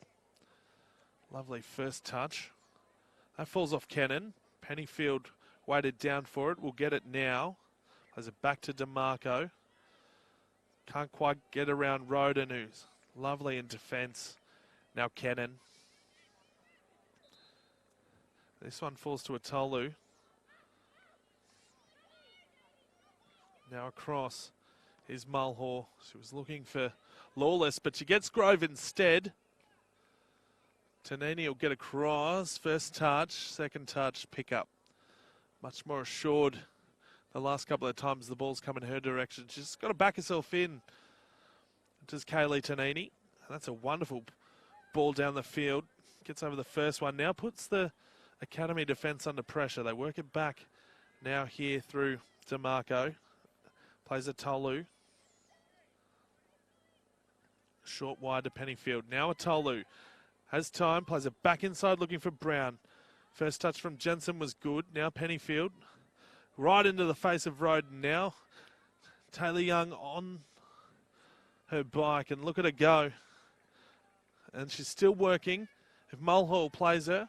Lovely first touch. That falls off Cannon. Pennyfield weighted down for it. We'll get it now. Plays it back to DeMarco. Can't quite get around Roden, who's lovely in defence. Now Cannon. This one falls to Atolu. Now across. Here's Mulhall. She was looking for Lawless, but she gets Grove instead. Tanini will get across. First touch, second touch, pick up. Much more assured the last couple of times the ball's come in her direction. She's got to back herself in. Does Kaylee Tanini. That's a wonderful ball down the field. Gets over the first one. Now puts the Academy defence under pressure. They work it back now here through DeMarco. Plays a Tolu. Short wide to Pennyfield. Now a Tolu. Has time. Plays it back inside looking for Brown. First touch from Jensen was good. Now Pennyfield. Right into the face of Roden now. Taylor Young on her bike, and look at her go. And she's still working. If Mulhall plays her.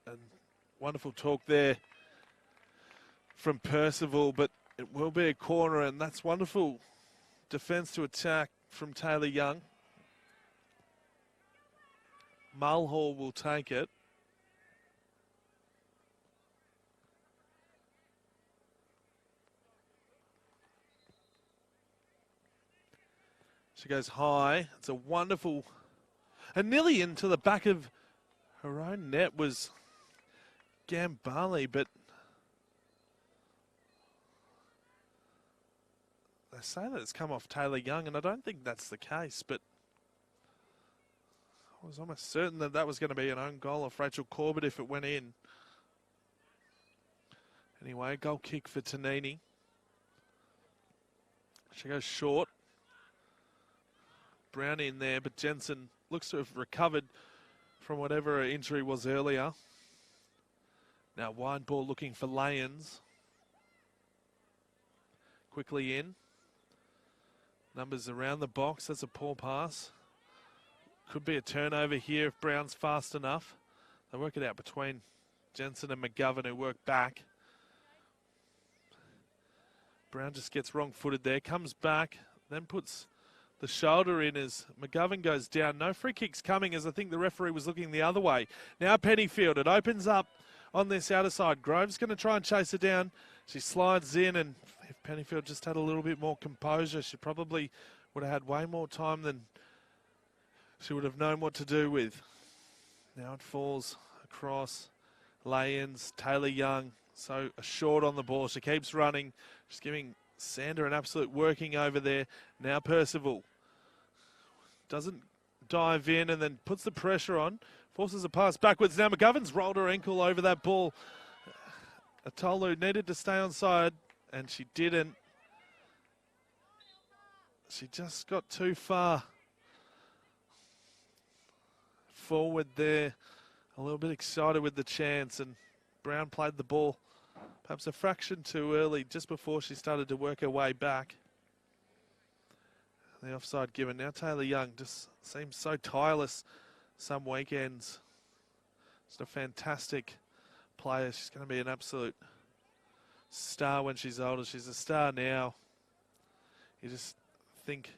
And wonderful talk there from Percival, but it will be a corner, and that's wonderful defence to attack from Taylor Young. Mulhall will take it. She goes high. It's a wonderful, and nearly into the back of her own net was Gungahlin, but they say that it's come off Taylor Young, and I don't think that's the case, but I was almost certain that that was going to be an own goal off Rachel Corbett if it went in. Anyway, goal kick for Tanini. She goes short. Brown in there, but Jensen looks to have recovered from whatever her injury was earlier. Now wide ball looking for Lyons. Quickly in. Numbers around the box. That's a poor pass. Could be a turnover here if Brown's fast enough. They work it out between Jensen and McGovern, who work back. Brown just gets wrong-footed there. Comes back, then puts the shoulder in as McGovern goes down. No free kicks coming, as I think the referee was looking the other way. Now Pennyfield. It opens up on this outer side. Grove's going to try and chase her down. She slides in, and if Pennyfield just had a little bit more composure, she probably would have had way more time than she would have known what to do with. Now it falls across. Lyons, Taylor Young, so short on the ball. She keeps running. She's giving Sander an absolute working over there. Now Percival doesn't dive in and then puts the pressure on. Forces a pass backwards. Now McGovern's rolled her ankle over that ball. Atolu needed to stay on side, and she didn't. She just got too far forward there. A little bit excited with the chance, and Brown played the ball perhaps a fraction too early, just before she started to work her way back. The offside given. Now Taylor Young just seems so tireless some weekends. Just a fantastic player. She's going to be an absolute star when she's older. She's a star now. You just think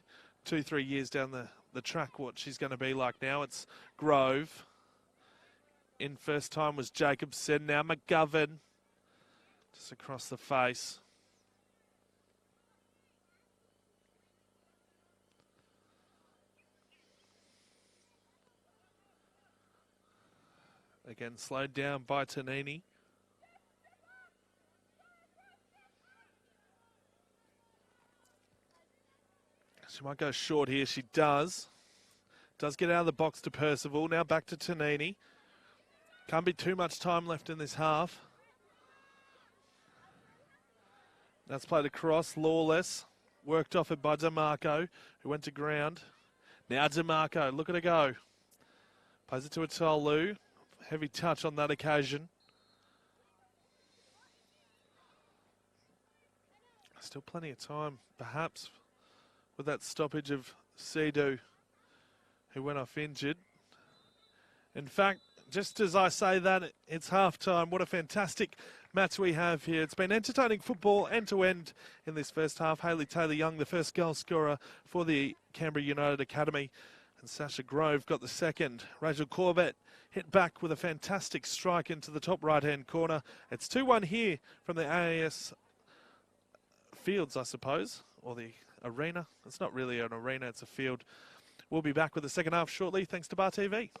2-3 years down the track what she's going to be like. Now it's Grove. In first time was Jacobson. Now McGovern. Just across the face. Again, slowed down by Tanini. She might go short here. She does. Does get out of the box to Percival. Now back to Tanini. Can't be too much time left in this half. That's played across. Lawless. Worked off it by DeMarco, who went to ground. Now DeMarco. Look at her go. Plays it to Atolu. Heavy touch on that occasion. Still plenty of time, perhaps, with that stoppage of Seydou, who went off injured. In fact, just as I say that, it's half-time. What a fantastic match we have here. It's been entertaining football end-to-end in this first half. Hayley Taylor-Young, the first goal scorer for the Canberra United Academy. And Sasha Grove got the second. Rachel Corbett hit back with a fantastic strike into the top right-hand corner. It's 2-1 here from the AAS fields, I suppose, or the arena. It's not really an arena, it's a field. We'll be back with the second half shortly, thanks to Bar TV.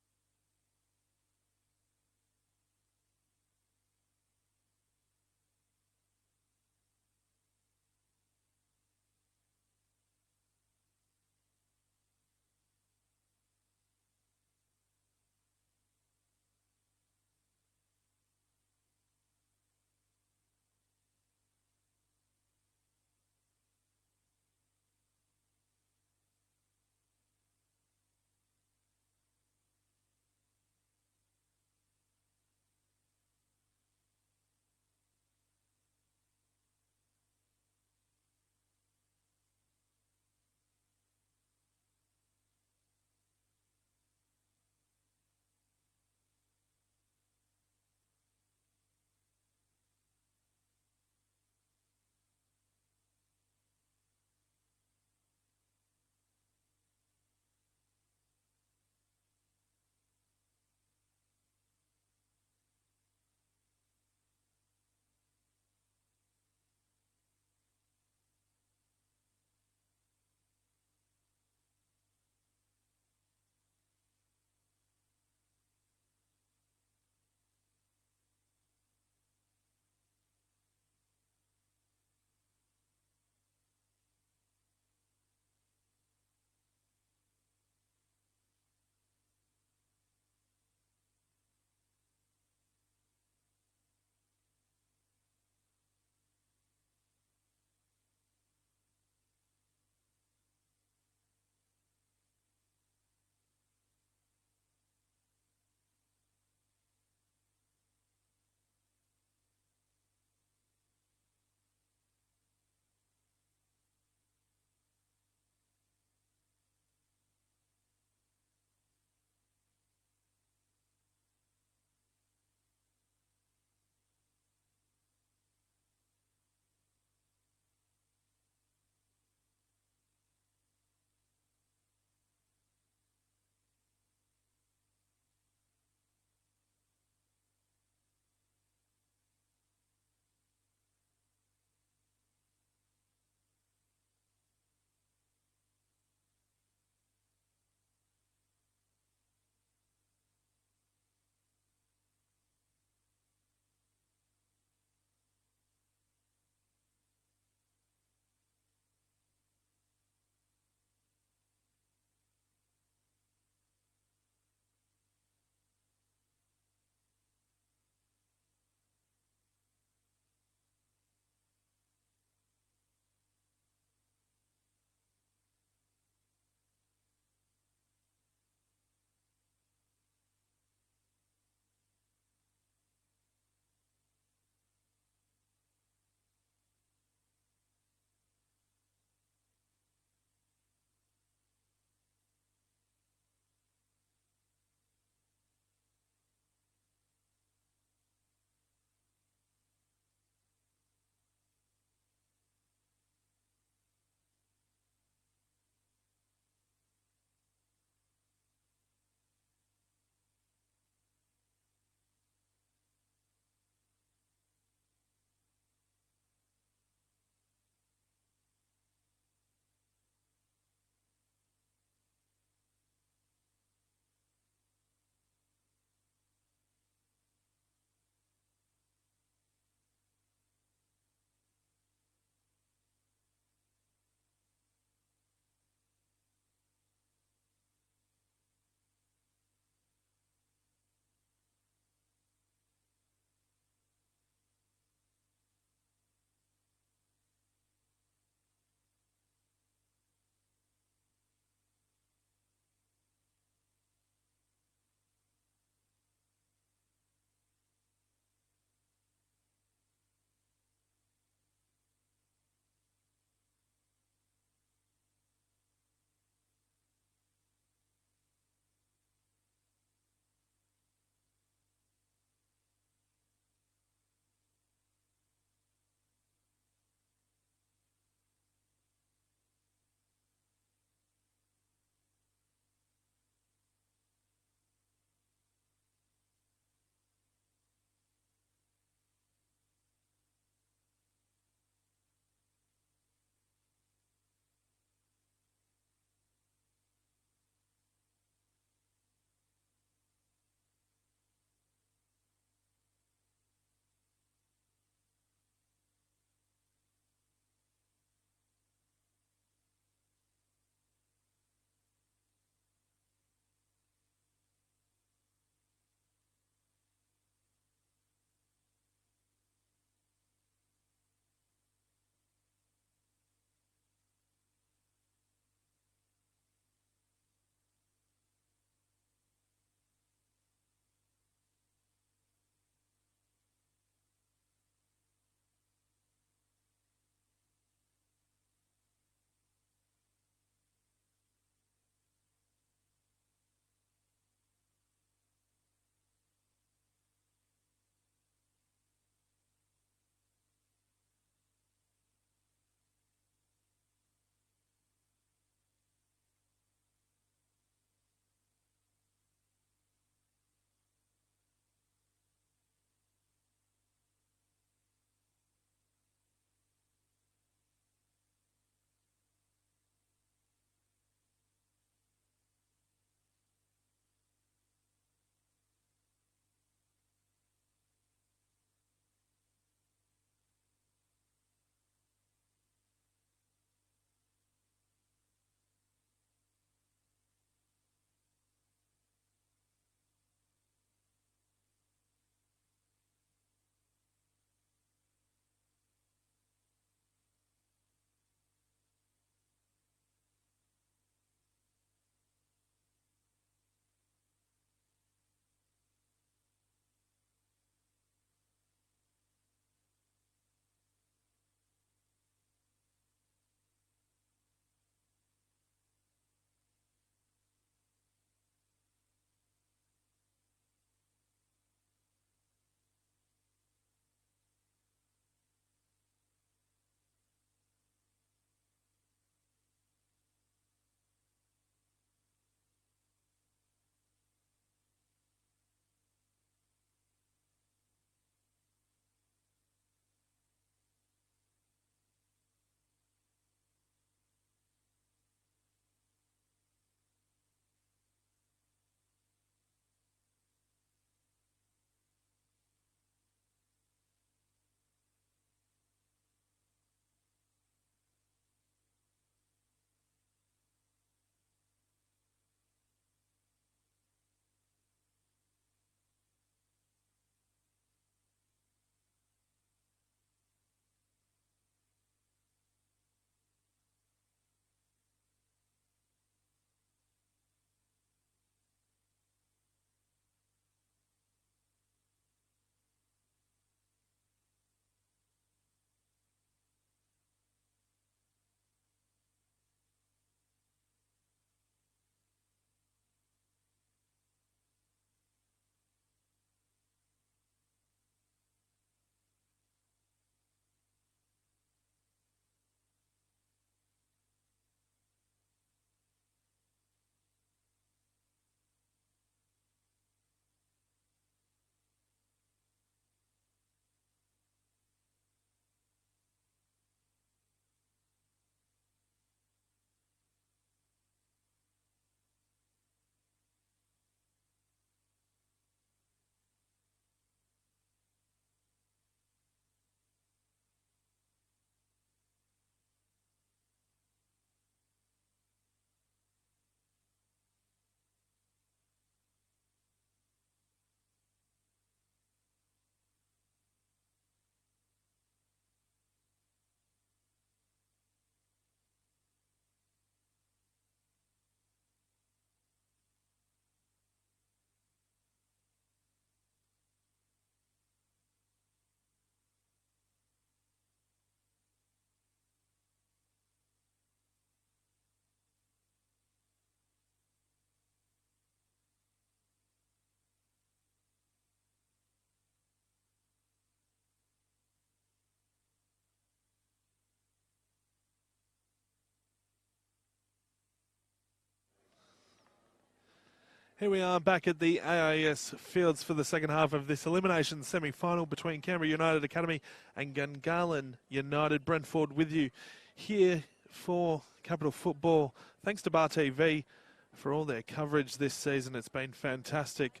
Here we are back at the AIS Fields for the second half of this elimination semi-final between Canberra United Academy and Gungahlin United. Brent Ford with you here for Capital Football. Thanks to Bar TV for all their coverage this season. It's been fantastic.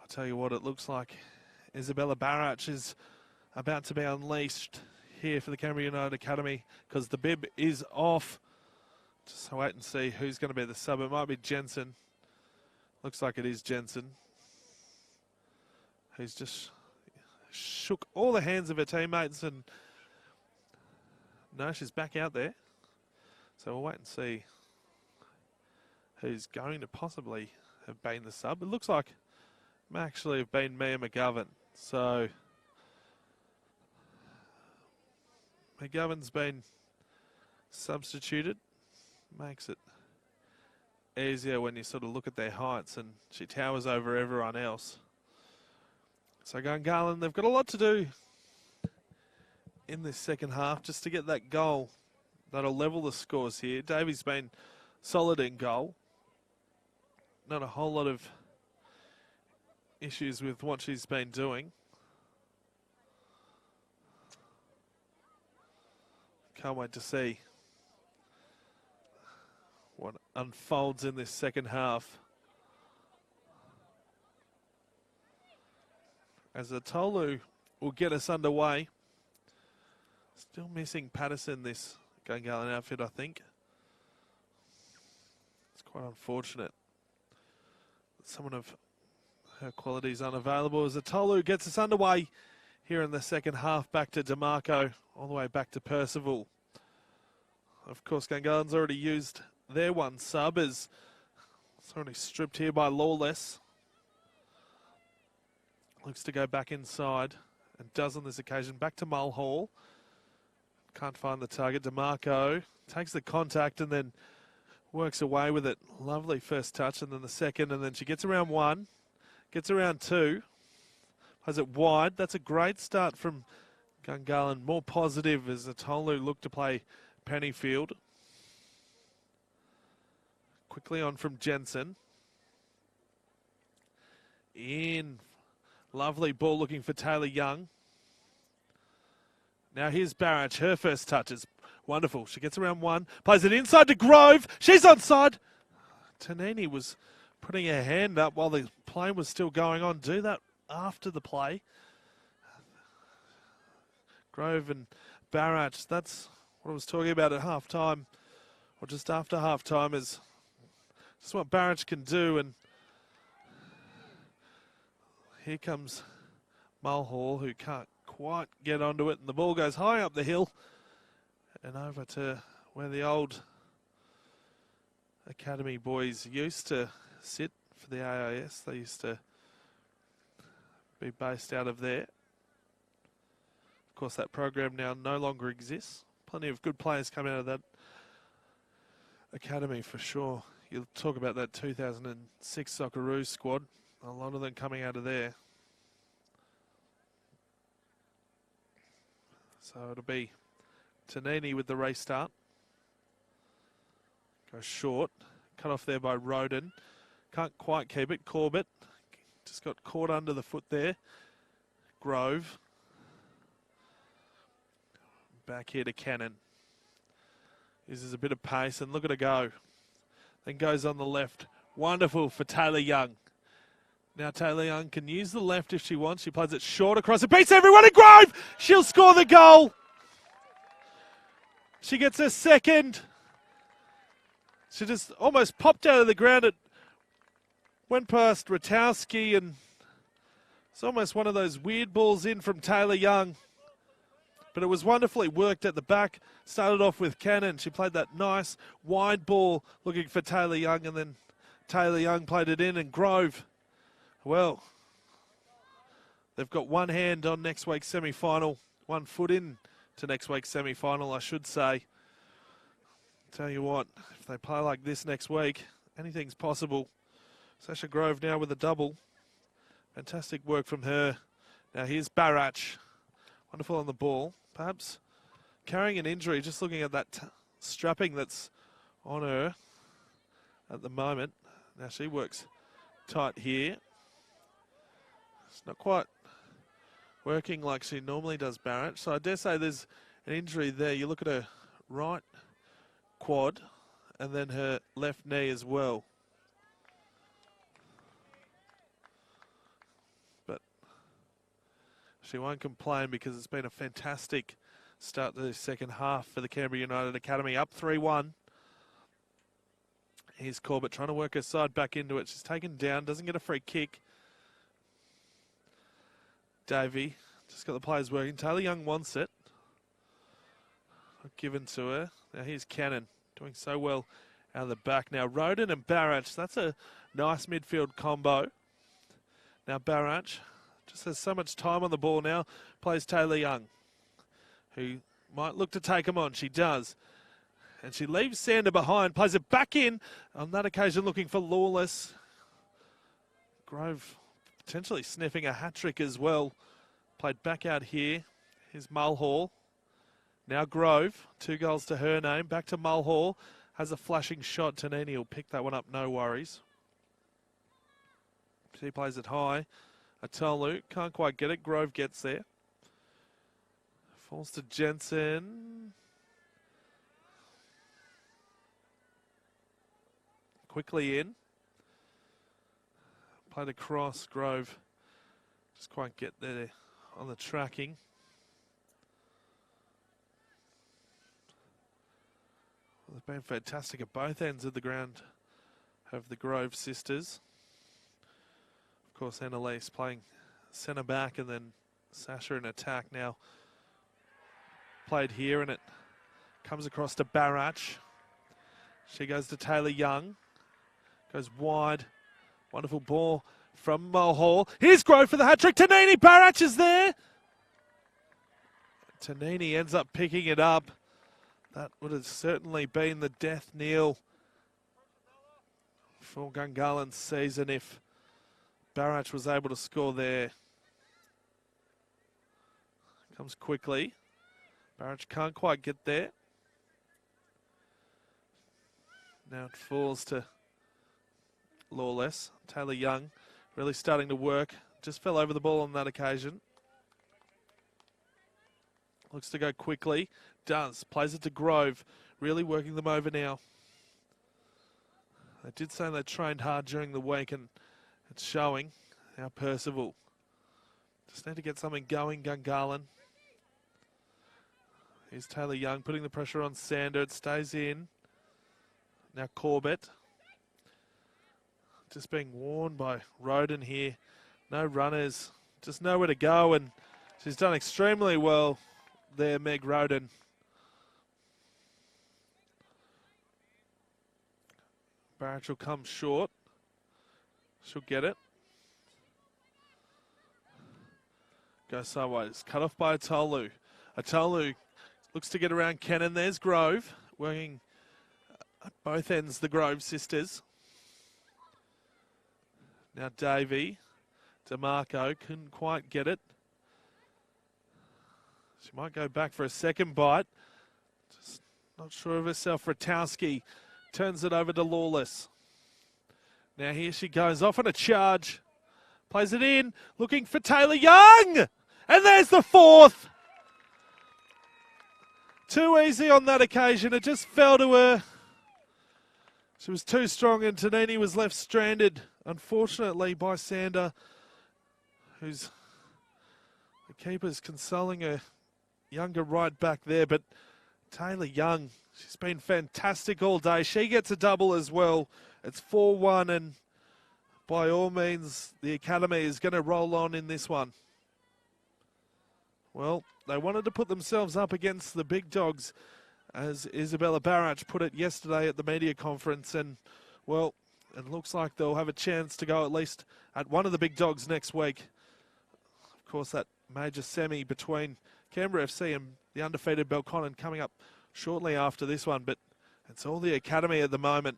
I'll tell you what, it looks like Isabella Barach is about to be unleashed here for the Canberra United Academy because the bib is off. Just wait and see who's going to be the sub. It might be Jensen. Looks like it is Jensen, who's just shook all the hands of her teammates, and no, she's back out there. So we'll wait and see who's going to possibly have been the sub. It looks like it may actually have been Mia McGovern. So McGovern's been substituted. Makes it easier when you sort of look at their heights, and she towers over everyone else. So Gungahlin, they've got a lot to do in this second half just to get that goal that'll level the scores here. Davey's been solid in goal. Not a whole lot of issues with what she's been doing. Can't wait to see what unfolds in this second half. As Atolu will get us underway. Still missing Patterson, this Gungahlin outfit, I think. It's quite unfortunate that someone of her quality is unavailable. As Atolu gets us underway here in the second half, back to DeMarco, all the way back to Percival. Of course, Gungahlin's already used their one sub, as it's only stripped here by Lawless. Looks to go back inside, and does on this occasion. Back to Mulhall. Can't find the target. DeMarco takes the contact and then works away with it. Lovely first touch, and then the second, and then she gets around one, gets around two, has it wide. That's a great start from Gungahlin. More positive as Atolu looked to play Pennyfield. Quickly on from Jensen. In. Lovely ball looking for Taylor Young. Now here's Barach. Her first touch is wonderful. She gets around one. Plays it inside to Grove. She's onside. Tanini was putting her hand up while the play was still going on. Do that after the play. Grove and Barach. That's what I was talking about at halftime, or just after halftime, is just what Barrage can do. And here comes Mulhall, who can't quite get onto it, and the ball goes high up the hill and over to where the old academy boys used to sit for the AIS. They used to be based out of there. Of course, that program now no longer exists. Plenty of good players come out of that academy for sure. You'll talk about that 2006 Socceroos squad. A lot of them coming out of there. So it'll be Tanini with the restart. Goes short. Cut off there by Roden. Can't quite keep it. Corbett just got caught under the foot there. Grove. Back here to Cannon. Uses a bit of pace, and look at her go. Then goes on the left. Wonderful for Taylor Young. Now Taylor Young can use the left if she wants. She plays it short across. It beats everyone in Grove. She'll score the goal. She gets her second. She just almost popped out of the ground. It went past Ratowski, and it's almost one of those weird balls in from Taylor Young. But it was wonderfully worked at the back. Started off with Cannon. She played that nice wide ball looking for Taylor Young, and then Taylor Young played it in, and Grove, well, they've got one hand on next week's semi-final, 1 foot in to next week's semi-final, I should say. Tell you what, if they play like this next week, anything's possible. Sasha Grove now with a double. Fantastic work from her. Now here's Barach. Wonderful on the ball. Perhaps carrying an injury, just looking at that strapping that's on her at the moment. Now she works tight here. It's not quite working like she normally does, Barrett. So I dare say there's an injury there. You look at her right quad and then her left knee as well. But she won't complain because it's been a fantastic start to the second half for the Canberra United Academy. Up 3-1. Here's Corbett trying to work her side back into it. She's taken down, doesn't get a free kick. Davey just got the players working. Taylor Young wants it. Not given to her. Now here's Cannon doing so well out of the back. Now Roden and Barrach. That's a nice midfield combo. Now Barrach just has so much time on the ball now. Plays Taylor Young, who might look to take him on. She does. And she leaves Sander behind. Plays it back in. On that occasion looking for Lawless. Grove potentially sniffing a hat-trick as well. Played back out here. Here's Mulhall. Now Grove. 2 goals to her name. Back to Mulhall. Has a flashing shot. Tanini will pick that one up. No worries. She plays it high. Atolu can't quite get it. Grove gets there. Falls to Jensen. Quickly in. Played across. Grove just quite get there on the tracking. Well, they've been fantastic at both ends of the ground, have the Grove sisters. Of course, Annalise playing centre back and then Sasha in attack now. Played here and it comes across to Barrach. She goes to Taylor Young. Goes wide. Wonderful ball from Mulhall. Here's Grove for the hat-trick. Tanini, Barrach is there. Tanini ends up picking it up. That would have certainly been the death knell for Gungahllin's season if Barrach was able to score there. Comes quickly. Barrach can't quite get there. Now it falls to Lawless. Taylor Young really starting to work. Just fell over the ball on that occasion. Looks to go quickly. Does. Plays it to Grove. Really working them over now. They did say they trained hard during the week and it's showing. Now Percival. Just need to get something going, Gungahlin. Here's Taylor Young putting the pressure on Sander. It stays in. Now Corbett. Just being warned by Roden here. No runners. Just nowhere to go. And she's done extremely well there, Meg Roden. Barrach will come short. She'll get it. Go sideways. Cut off by Atolu. Atolu looks to get around Cannon. There's Grove. Working at both ends, the Grove sisters. Now Davey. DeMarco couldn't quite get it. She might go back for a second bite. Just not sure of herself. Ratowski turns it over to Lawless. Now here she goes off on a charge. Plays it in. Looking for Taylor Young. And there's the fourth. Too easy on that occasion. It just fell to her. She was too strong and Tanini was left stranded, unfortunately, by Sander, who's the keeper's consoling her younger right back there. But Taylor Young, she's been fantastic all day. She gets a double as well. It's 4-1 and by all means the Academy is going to roll on in this one. Well, they wanted to put themselves up against the big dogs, as Isabella Barrach put it yesterday at the media conference. And, well, it looks like they'll have a chance to go at least at one of the big dogs next week. Of course, that major semi between Canberra FC and the undefeated Belconnen coming up shortly after this one. But it's all the Academy at the moment.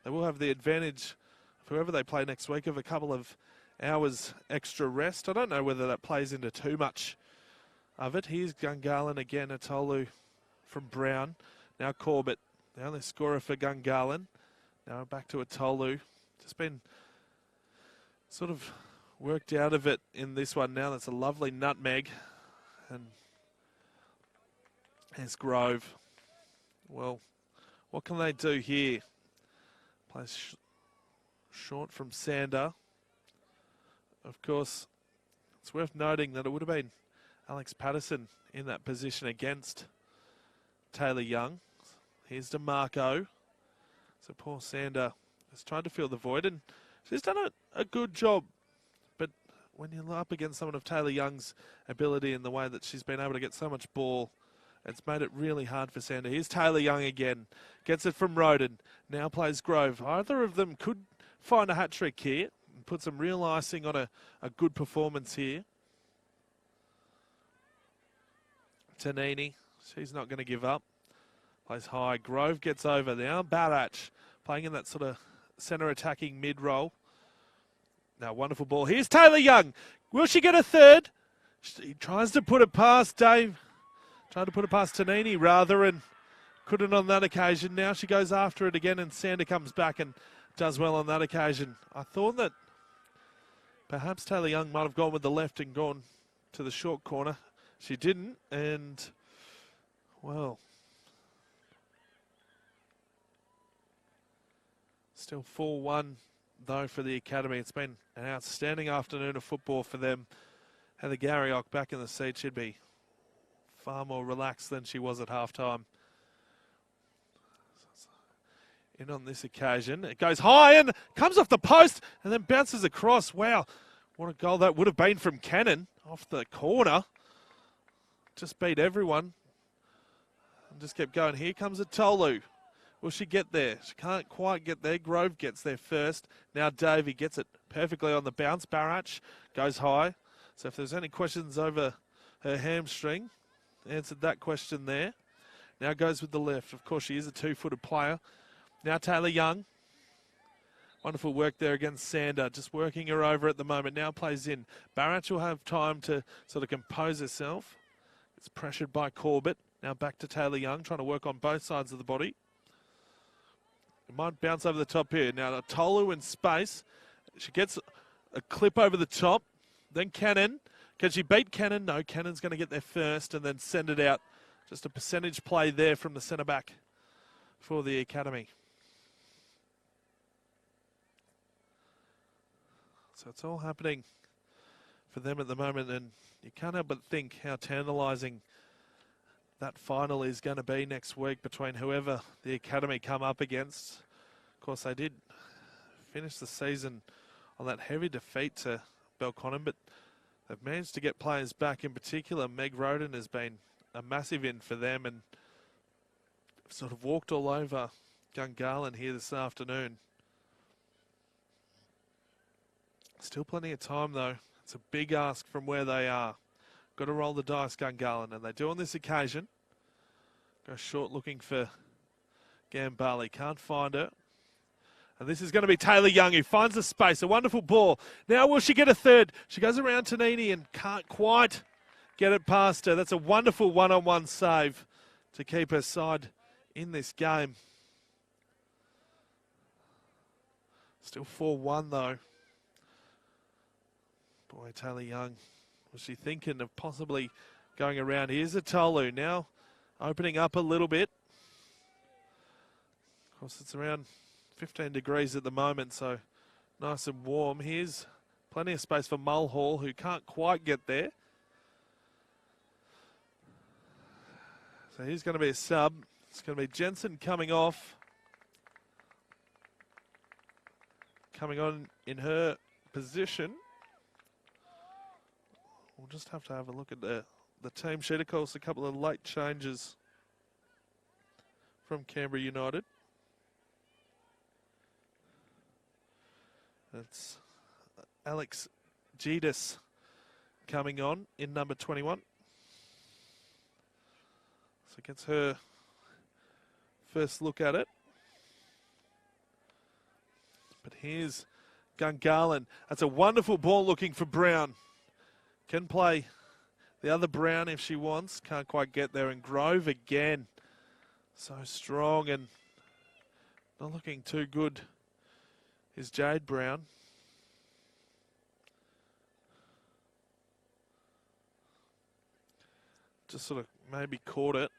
They will have the advantage of whoever they play next week of a couple of hours extra rest. I don't know whether that plays into too much of it. Here's Gungahlin again. Atolu from Brown. Now Corbett, the only scorer for Gungahlin. Now back to Atolu. Just been sort of worked out of it in this one now. That's a lovely nutmeg. And there's Grove. Well, what can they do here? Plays short from Sander. Of course, it's worth noting that it would have been Alex Patterson in that position against Taylor Young. Here's DeMarco. So poor Sander has tried to fill the void, and she's done a good job. But when you're up against someone of Taylor Young's ability and the way that she's been able to get so much ball, it's made it really hard for Sander. Here's Taylor Young again. Gets it from Roden. Now plays Grove. Either of them could find a hat-trick here and put some real icing on a good performance here. Tanini, she's not going to give up. Plays high. Grove gets over now. Barach playing in that sort of centre attacking mid-roll. Now, wonderful ball. Here's Taylor Young. Will she get a third? She tries to put it past Dave. Tried to put it past Tanini rather, and couldn't on that occasion. Now she goes after it again, and Sander comes back and does well on that occasion. I thought that perhaps Taylor Young might have gone with the left and gone to the short corner. She didn't, and, well, still 4-1, though, for the Academy. It's been an outstanding afternoon of football for them. Heather Garriock back in the seat. She'd be far more relaxed than she was at halftime. In on this occasion. It goes high and comes off the post and then bounces across. Wow, what a goal that would have been from Cannon off the corner. Just beat everyone. And just kept going. Here comes a Tolu. Will she get there? She can't quite get there. Grove gets there first. Now Davey gets it perfectly on the bounce. Barach goes high. So if there's any questions over her hamstring, answered that question there. Now goes with the left. Of course, she is a two-footed player. Now Taylor Young. Wonderful work there against Sander. Just working her over at the moment. Now plays in. Barach will have time to sort of compose herself. It's pressured by Corbett. Now back to Taylor Young, trying to work on both sides of the body. It might bounce over the top here. Now Tolu in space. She gets a clip over the top. Then Cannon. Can she beat Cannon? No, Cannon's going to get there first and then send it out. Just a percentage play there from the centre back for the Academy. So it's all happening for them at the moment, and you can't help but think how tantalising that final is going to be next week between whoever the Academy come up against. Of course, they did finish the season on that heavy defeat to Belconnen, but they've managed to get players back. In particular, Meg Roden has been a massive in for them and sort of walked all over Gungahlin here this afternoon. Still plenty of time, though. It's a big ask from where they are. Got to roll the dice, Gungahlin, and they do on this occasion. Go short looking for Gambali. Can't find her. And this is going to be Taylor Young, who finds the space. A wonderful ball. Now will she get a third? She goes around Tanini and can't quite get it past her. That's a wonderful one-on-one save to keep her side in this game. Still 4-1, though. Boy, Taylor Young, was she thinking of possibly going around? Here's a Tolu now opening up a little bit. Of course, it's around 15 degrees at the moment, so nice and warm. Here's plenty of space for Mulhall, who can't quite get there. So he's going to be a sub. It's going to be Jensen coming off. Coming on in her position. We'll just have to have a look at the team sheet. Of course, a couple of late changes from Canberra United. It's Alex Gedis coming on in number 21. So gets her first look at it. But here's Gungahlin. That's a wonderful ball looking for Brown. Can play the other Brown if she wants. Can't quite get there. And Grove again. So strong and not looking too good is Jade Brown. just sort of maybe caught it.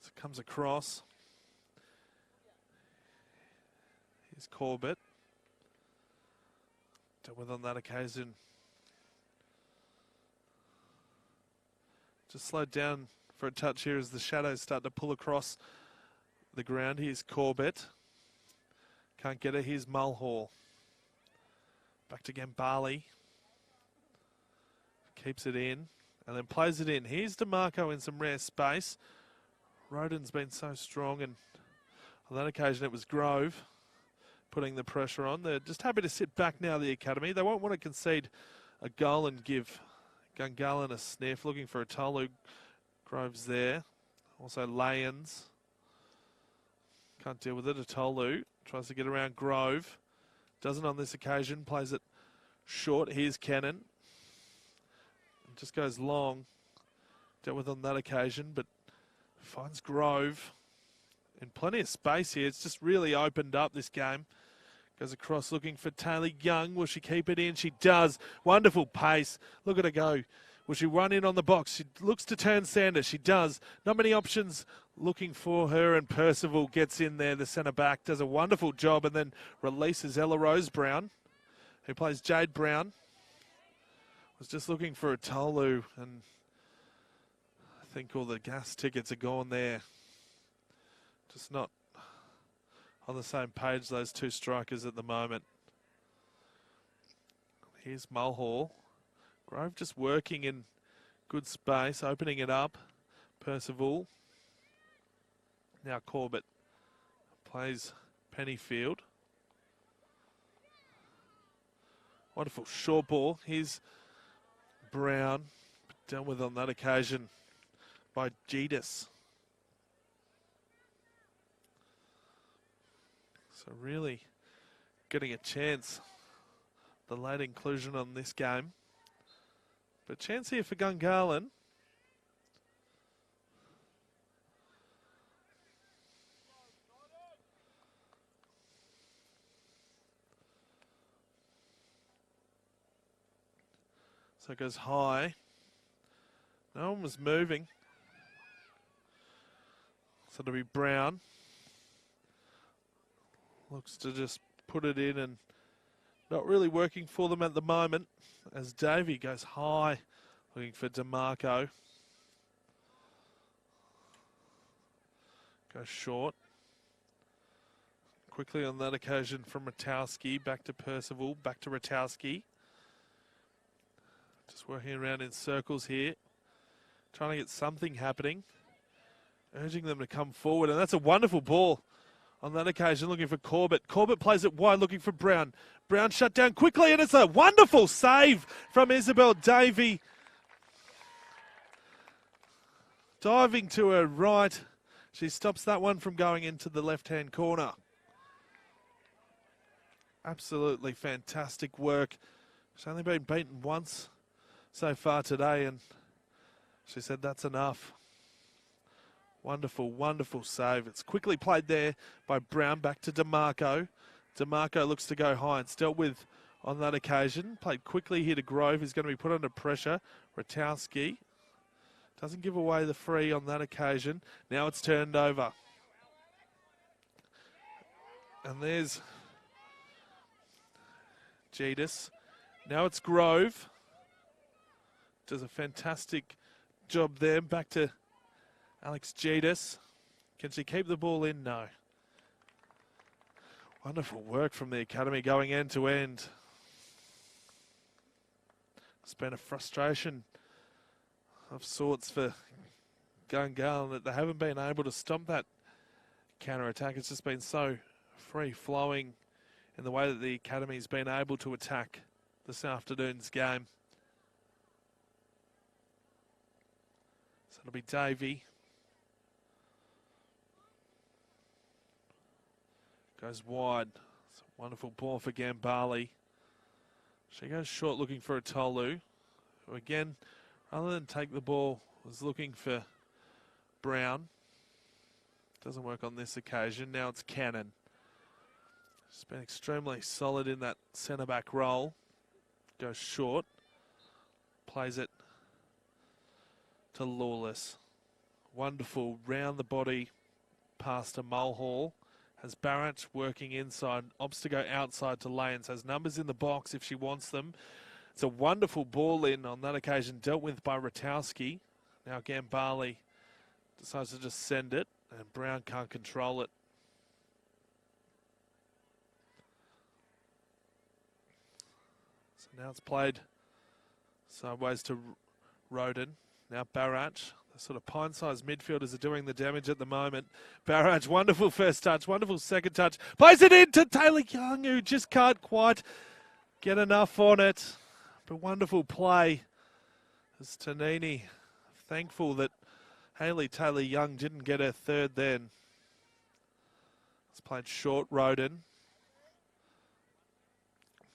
So it comes across. Here's Corbett. Dealt with on that occasion. Just slowed down for a touch here as the shadows start to pull across the ground. Here's Corbett. Can't get it. Here's Mulhall. Back to Gungahlin. Keeps it in and then plays it in. Here's DeMarco in some rare space. Roden's been so strong, and on that occasion it was Grove putting the pressure on. They're just happy to sit back now, the academy. They won't want to concede a goal and give Gungahlin a sniff. Looking for a Tolu. Grove's there. Also Lyons. Can't deal with it. A Tolu tries to get around Grove. Doesn't on this occasion. Plays it short. Here's Cannon. Just goes long. Dealt with on that occasion, but finds Grove in plenty of space here. It's just really opened up this game. Goes across looking for Taylor Young. Will she keep it in? She does. Wonderful pace. Look at her go. Will she run in on the box? She looks to turn Sanders. She does. Not many options looking for her, and Percival gets in there. The centre back does a wonderful job and then releases Ella Rose Brown, who plays Jade Brown. Was just looking for a Tolu, and I think all the gas tickets are gone there. Just not on the same page, those two strikers at the moment. Here's Mulhall. Grove just working in good space, opening it up. Percival. Now Corbett plays Pennyfield. Wonderful short ball. Here's Brown, dealt with on that occasion by Gitas. So really getting a chance, the late inclusion on this game. But chance here for Gungahlin. So it goes high. No one was moving. So it'll be Brown. Looks to just put it in and not really working for them at the moment as Davey goes high looking for DeMarco. Goes short. Quickly on that occasion from Ratowski, back to Percival, back to Ratowski. Just working around in circles here, trying to get something happening, urging them to come forward, and that's a wonderful ball on that occasion, looking for Corbett. Corbett plays it wide, looking for Brown. Brown shut down quickly, and it's a wonderful save from Isabel Davey. Diving to her right. She stops that one from going into the left-hand corner. Absolutely fantastic work. She's only been beaten once so far today, and she said that's enough. Wonderful, wonderful save. It's quickly played there by Brown, back to DeMarco. DeMarco looks to go high. It's dealt with on that occasion. Played quickly here to Grove, who's going to be put under pressure. Ratowski doesn't give away the free on that occasion. Now it's turned over. And there's Gitas. Now it's Grove. Does a fantastic job there. Back to Alex Gitas. Can she keep the ball in? No. Wonderful work from the academy going end to end. It's been a frustration of sorts for Gungahlin that they haven't been able to stop that counter-attack. It's just been so free-flowing in the way that the academy's been able to attack this afternoon's game. So it'll be Davey. Goes wide. It's a wonderful ball for Gungahlin. She goes short looking for a Tolu, who again, rather than take the ball, was looking for Brown. Doesn't work on this occasion. Now it's Cannon. She's been extremely solid in that centre-back role. Goes short. Plays it to Lawless. Wonderful round the body pass to Mulhall. Has Barrett working inside. Opts to go outside to Lanes. Has numbers in the box if she wants them. It's a wonderful ball in on that occasion, dealt with by Ratowski. Now Gambali decides to just send it, and Brown can't control it. So now it's played sideways to Roden. Now Barrach. The sort of pint-sized midfielders are doing the damage at the moment. Barrach, wonderful first touch, wonderful second touch. Plays it in to Taylor Young, who just can't quite get enough on it. But wonderful play. As Tanini thankful that Hayley Taylor Young didn't get her third then. It's played short, Roden.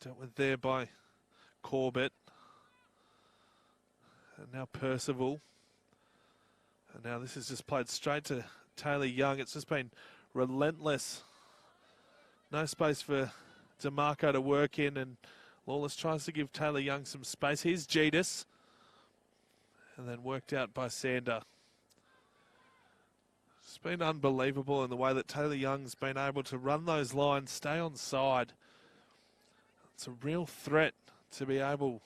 Dealt with there by Corbett. And now Percival. And now this is just played straight to Taylor Young. It's just been relentless. No space for DeMarco to work in, and Lawless tries to give Taylor Young some space. Here's Jetus. And then worked out by Sander. It's been unbelievable in the way that Taylor Young's been able to run those lines, stay on side. It's a real threat to be able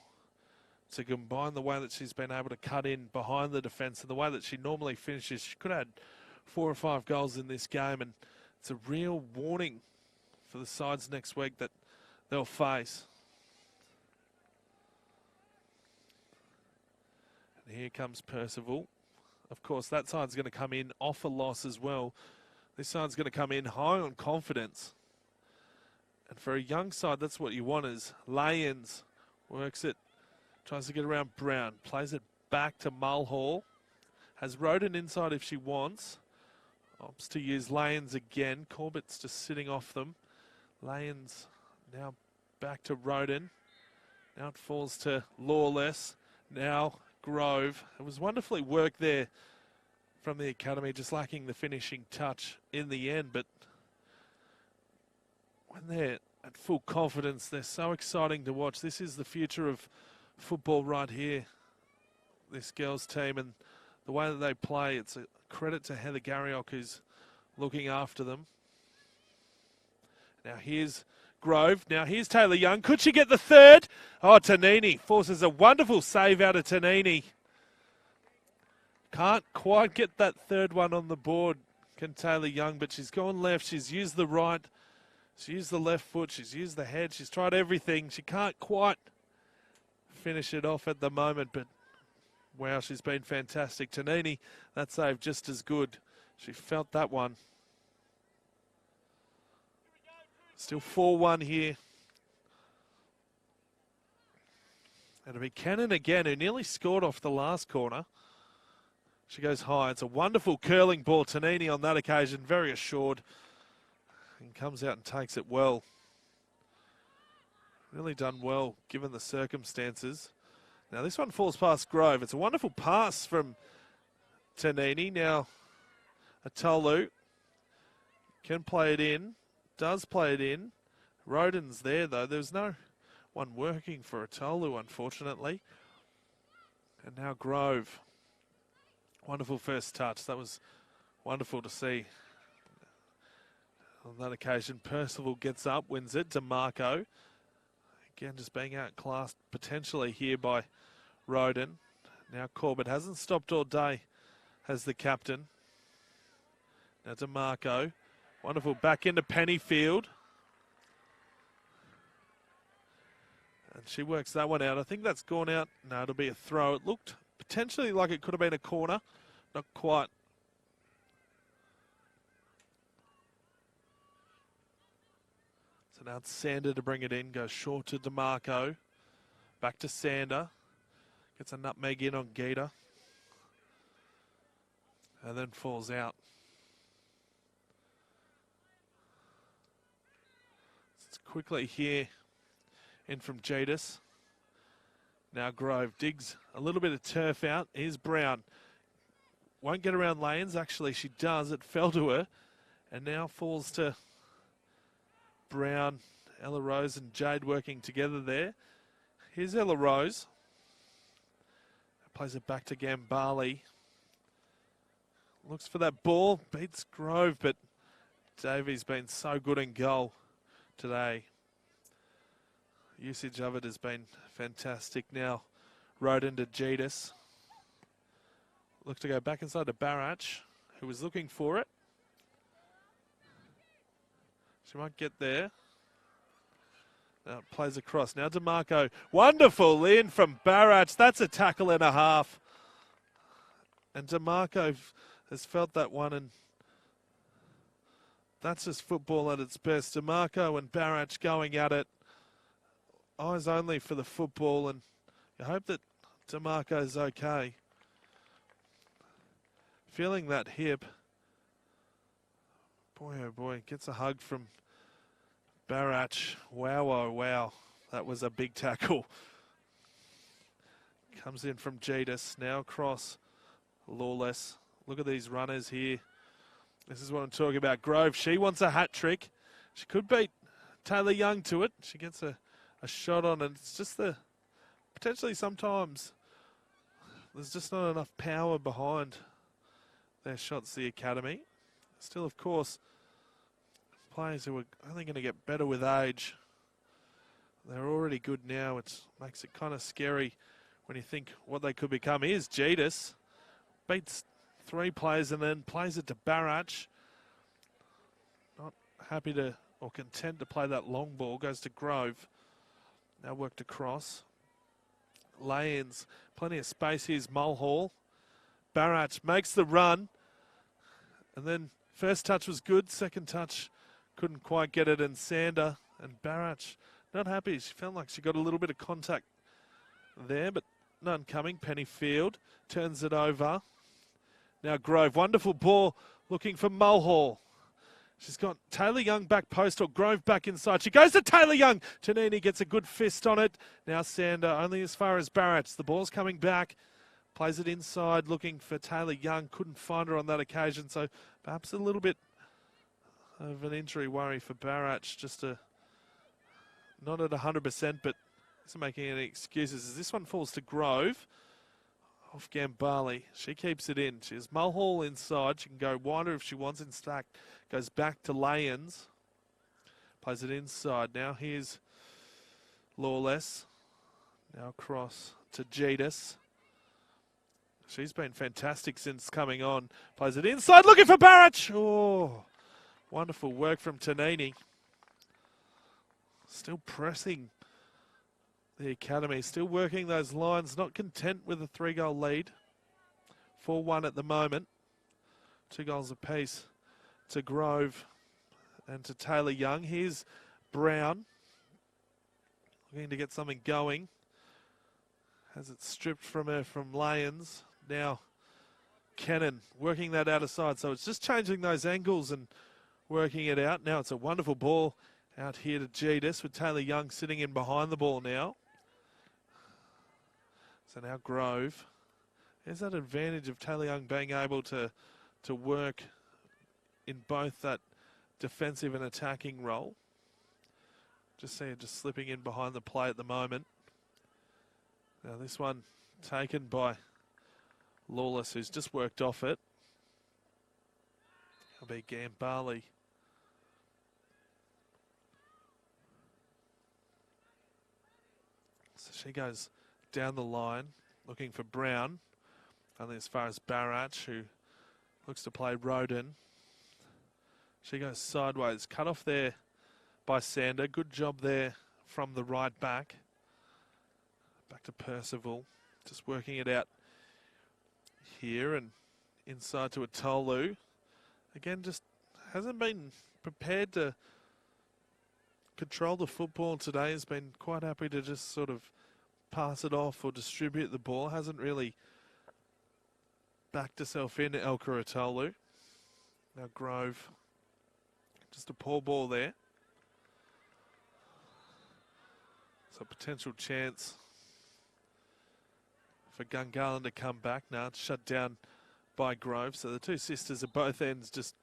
to combine the way that she's been able to cut in behind the defence and the way that she normally finishes. She could have had 4 or 5 goals in this game, and it's a real warning for the sides next week that they'll face. And here comes Percival. Of course, that side's going to come in off a loss as well. This side's going to come in high on confidence. And for a young side, that's what you want, is lay-ins. Works it. Tries to get around Brown. Plays it back to Mulhall. Has Roden inside if she wants. Opts to use Layens again. Corbett's just sitting off them. Layens now back to Roden. Now it falls to Lawless. Now Grove. It was wonderfully worked there from the academy, just lacking the finishing touch in the end. But when they're at full confidence, they're so exciting to watch. This is the future of football right here, this girls team, and the way that they play, it's a credit to Heather Garriock, who's looking after them. Now here's Grove. Now here's Taylor Young. Could she get the third? Oh, Tanini forces a wonderful save out of Tanini. Can't quite get that third one on the board, can Taylor Young, but she's gone left. She's used the right. She's used the left foot. She's used the head. She's tried everything. She can't quite finish it off at the moment, but wow, she's been fantastic. Tanini, that save just as good. She felt that one. Still 4-1 here. It'll be Cannon again, who nearly scored off the last corner. She goes high. It's a wonderful curling ball. Tanini on that occasion, very assured, and comes out and takes it well. Really done well, given the circumstances. Now this one falls past Grove. It's a wonderful pass from Tanini. Now Atolu can play it in. Does play it in. Roden's there, though. There's no one working for Atolu, unfortunately. And now Grove. Wonderful first touch. That was wonderful to see. On that occasion, Percival gets up, wins it. DeMarco. Again, just being outclassed potentially here by Roden. Now Corbett hasn't stopped all day, has the captain. Now DeMarco. Wonderful back into Pennyfield. And she works that one out. I think that's gone out. No, it'll be a throw. It looked potentially like it could have been a corner. Not quite. So now it's Sander to bring it in. Goes short to DeMarco. Back to Sander. Gets a nutmeg in on Gita. And then falls out. It's quickly here in from Jadis. Now Grove digs a little bit of turf out. Here's Brown. Won't get around lanes. Actually, she does. It fell to her. And now falls to Brown, Ella Rose and Jade working together there. Here's Ella Rose. Plays it back to Gungahlin. Looks for that ball, beats Grove, but Davey's been so good in goal today. Usage of it has been fantastic. Now, Roden to Jetus. Look to go back inside to Barach, who was looking for it. She might get there. Now it plays across. Now DeMarco. Wonderful in from Barach. That's a tackle and a half. And DeMarco has felt that one, and that's just football at its best. DeMarco and Barach going at it. Eyes only for the football, and you hope that DeMarco's okay. Feeling that hip. Boy, oh boy, gets a hug from Barach. Wow, oh wow. That was a big tackle. Comes in from Jetus. Now across. Lawless. Look at these runners here. This is what I'm talking about. Grove, she wants a hat trick. She could beat Taylor Young to it. She gets a shot on, and it's just the potentially sometimes there's just not enough power behind their shots, the academy. Still, of course, players who are only going to get better with age. They're already good now. It makes it kind of scary when you think what they could become. Here's Jetus. Beats 3 players and then plays it to Barach. Not happy to or content to play that long ball. Goes to Grove. Now worked across. Lay-ins. Plenty of space. Here's Mulhall. Barach makes the run. And then first touch was good. Second touch couldn't quite get it. And Sander and Barach not happy. She felt like she got a little bit of contact there, but none coming. Pennyfield turns it over. Now Grove. Wonderful ball looking for Mulhall. She's got Taylor Young back post, or Grove back inside. She goes to Taylor Young. Tanini gets a good fist on it. Now Sander only as far as Barach. The ball's coming back. Plays it inside looking for Taylor Young. Couldn't find her on that occasion. So perhaps a little bit of an injury worry for Barach. Just not at 100%, but isn't making any excuses. As this one falls to Grove. Off Gungahlin. She keeps it in. She has Mulhall inside. She can go wider if she wants. In fact, goes back to Lay-ins. Plays it inside. Now here's Lawless. Now across to Jetus. She's been fantastic since coming on. Plays it inside. Looking for Barach. Oh, wonderful work from Tanini. Still pressing the academy, still working those lines, not content with a 3-goal lead. 4-1 at the moment. 2 goals apiece to Grove and to Taylor Young. Here's Brown. Looking to get something going. Has it stripped from her from Lay-ins. Now Cannon working that out of side. So it's just changing those angles and working it out. Now it's a wonderful ball out here to Jetus with Taylor Young sitting in behind the ball now. So now Grove. There's that advantage of Taylor Young being able to work in both that defensive and attacking role. Just see it just slipping in behind the play at the moment. Now this one taken by Lawless, who's just worked off it. It'll be Gungahlin. So she goes down the line, looking for Brown, only as far as Barach, who looks to play Roden. She goes sideways, cut off there by Sander. Good job there from the right back. Back to Percival, just working it out here and inside to Atolu. Again, just hasn't been prepared to control the football today. Has been quite happy to just sort of pass it off or distribute the ball. Hasn't really backed herself in, Elka Atolu. Now Grove. Just a poor ball there. So potential chance for Gungahlin to come back. Now it's shut down by Grove. So the two sisters at both ends just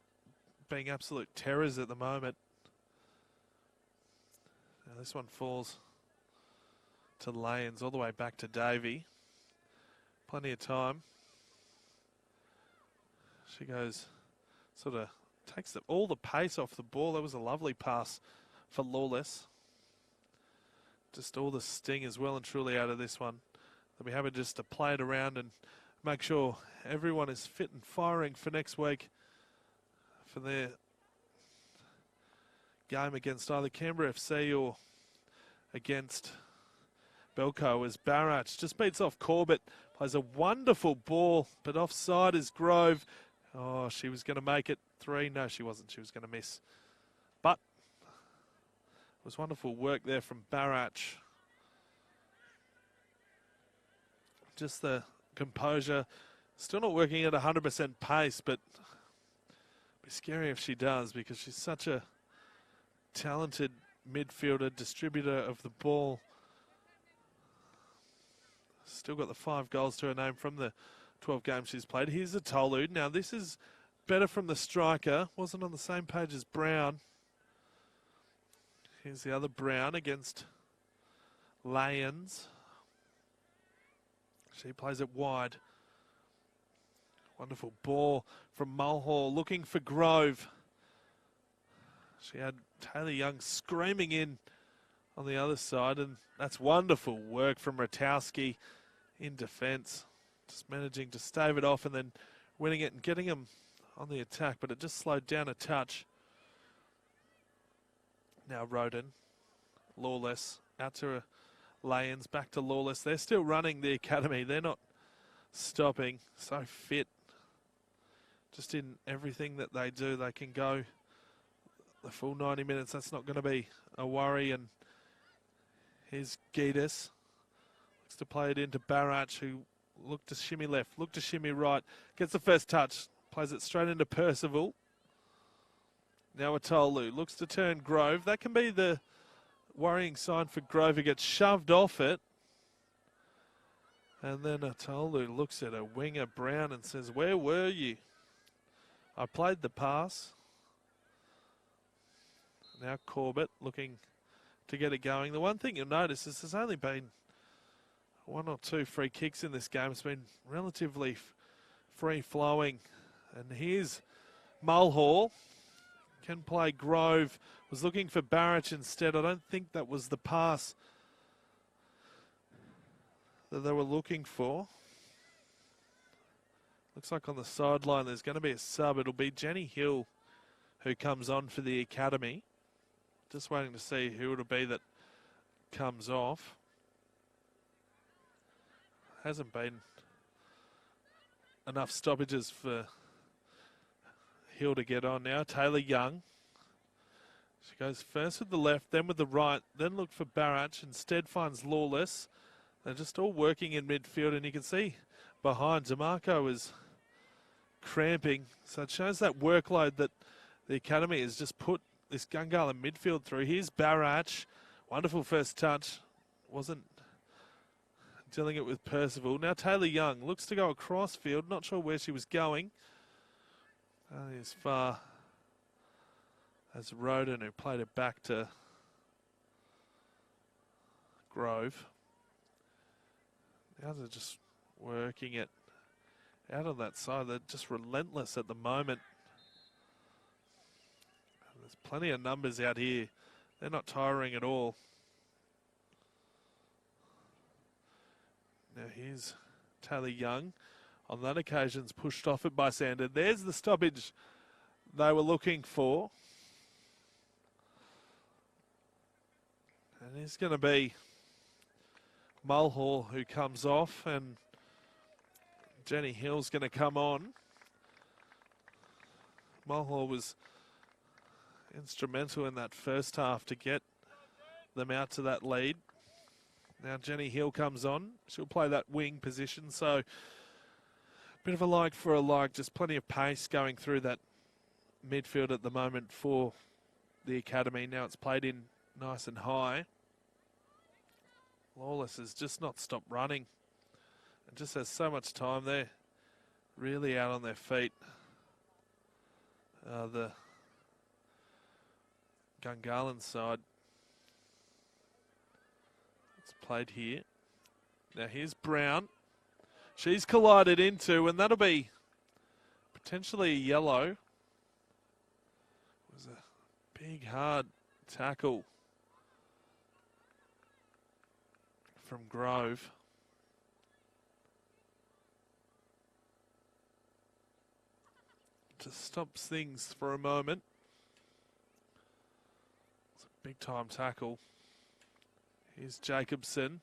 being absolute terrors at the moment. Now this one falls to Lanes, all the way back to Davey. Plenty of time. She goes, sort of takes all the pace off the ball. That was a lovely pass for Lawless. Just all the sting is well and truly out of this one. They'll be happy just to play it around and make sure everyone is fit and firing for next week for their game against either Canberra FC or against Belco, as Barrach just beats off Corbett, plays a wonderful ball, but offside is Grove. Oh, she was going to make it 3. No, she wasn't. She was going to miss. But it was wonderful work there from Barrach. Just the composure. Still not working at 100% pace, but it'd be scary if she does, because she's such a talented midfielder, distributor of the ball. Still got the 5 goals to her name from the 12 games she's played. Here's a Tolu. Now this is better from the striker. Wasn't on the same page as Brown. Here's the other Brown against Lyons. She plays it wide. Wonderful ball from Mulhall, looking for Grove. She had Taylor Young screaming in on the other side, and that's wonderful work from Ratowski in defence. Just managing to stave it off and then winning it and getting him on the attack, but it just slowed down a touch. Now Roden, Lawless, out to Lyons, back to Lawless. They're still running the academy. They're not stopping. So fit. Just in everything that they do, they can go the full 90 minutes. That's not going to be a worry. And here's Giedis. Looks to play it into Barrach, who looked to shimmy left, looked to shimmy right. Gets the first touch. Plays it straight into Percival. Now Atolu looks to turn Grove. That can be the worrying sign for Grove, who gets shoved off it. And then Atolu looks at a winger, Brown, and says, "Where were you? I played the pass." Now Corbett looking to get it going. The one thing you'll notice is there's only been 1 or 2 free kicks in this game. It's been relatively free-flowing. And here's Mulhall. Can play Grove. Was looking for Barrach instead. I don't think that was the pass that they were looking for. Looks like on the sideline there's going to be a sub. It'll be Jenny Hill who comes on for the academy. Just waiting to see who it'll be that comes off. Hasn't been enough stoppages for Hill to get on now. Taylor Young. She goes first with the left, then with the right, then look for Barrach. Instead finds Lawless. They're just all working in midfield, and you can see behind DeMarco is cramping. So it shows that workload that the academy has just put this Gungahlin midfield through. Here's Barrach. Wonderful first touch. Wasn't dealing it with Percival. Now Taylor Young looks to go across field. Not sure where she was going. As far as Roden, who played it back to Grove. Now they're just working it out on that side. They're just relentless at the moment. There's plenty of numbers out here. They're not tiring at all. Now here's Taylor Young. On that occasion's pushed off it by Sander. There's the stoppage they were looking for. And it's going to be Mulhall who comes off, and Jenny Hill's going to come on. Mulhall was instrumental in that first half to get them out to that lead. Now Jenny Hill comes on. She'll play that wing position, so bit of a like for a like, just plenty of pace going through that midfield at the moment for the academy. Now it's played in nice and high. Lawless has just not stopped running and just has so much time there. Really out on their feet. The Gungahlin side. played here. Now here's Brown. She's collided into, and that'll be potentially a yellow. It was a big, hard tackle from Grove. Just stops things for a moment. It's a big time tackle. Here's Jacobson.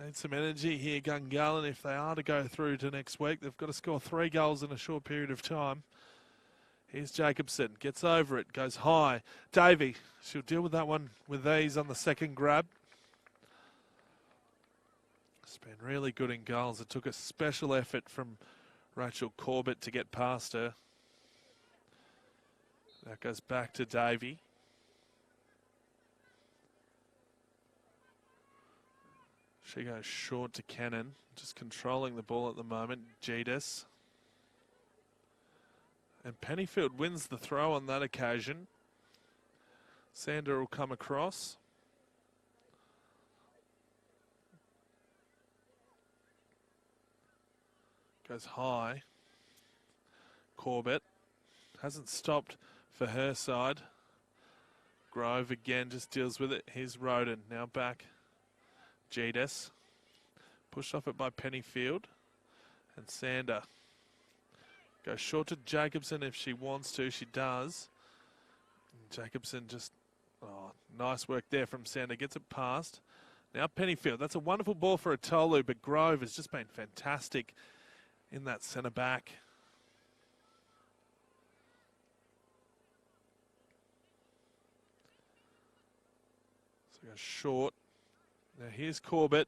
Need some energy here, Gungahlin, if they are to go through to next week. They've got to score 3 goals in a short period of time. Here's Jacobson, gets over it, goes high. Davey, she'll deal with that one with ease on the second grab. It's been really good in goals. It took a special effort from Rachel Corbett to get past her. That goes back to Davey. She goes short to Cannon, just controlling the ball at the moment. Jedis. And Pennyfield wins the throw on that occasion. Sander will come across. Goes high. Corbett hasn't stopped for her side. Grove again just deals with it. Here's Roden now back. Jedis. Pushed off it by Pennyfield. And Sander. Goes short to Jacobson if she wants to. She does. And Jacobson just... Oh, nice work there from Sander. Gets it past. Now Pennyfield. That's a wonderful ball for a Tolu, but Grove has just been fantastic in that centre back. So goes short. Now here's Corbett.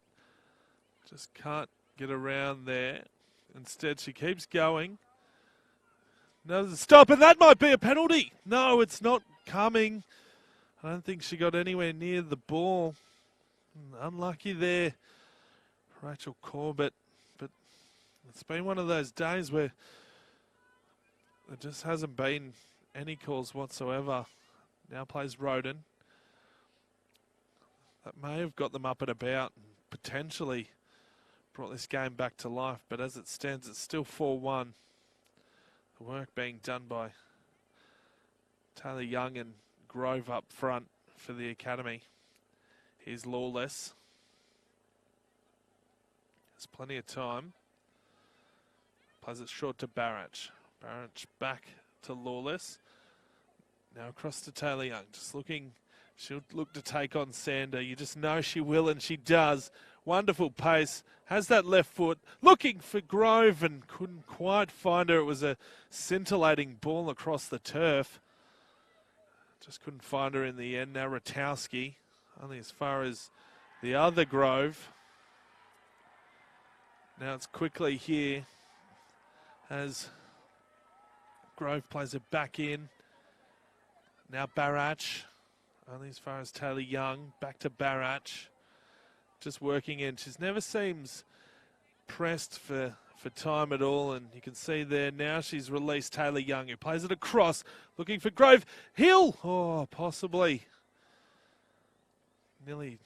Just can't get around there. Instead, she keeps going. No, stop, and that might be a penalty. No, it's not coming. I don't think she got anywhere near the ball. Unlucky there, Rachel Corbett. But it's been one of those days where there just hasn't been any calls whatsoever. Now plays Roden. That may have got them up and about and potentially brought this game back to life. But as it stands, it's still 4-1. The work being done by Taylor Young and Grove up front for the academy. Here's Lawless. There's plenty of time. Plays it short to Barrach. Barrach back to Lawless. Now across to Taylor Young. Just looking... She'll look to take on Sander. You just know she will, and she does. Wonderful pace. Has that left foot. Looking for Grove and couldn't quite find her. It was a scintillating ball across the turf. Just couldn't find her in the end. Now Ratowski, only as far as the other Grove. Now it's quickly here as Grove plays it back in. Now Barrach. Only as far as Taylor Young. Back to Barrach. Just working in. She never seems pressed for time at all. And you can see there now she's released Taylor Young, who plays it across. Looking for Grove. Hill! Oh, possibly. Nearly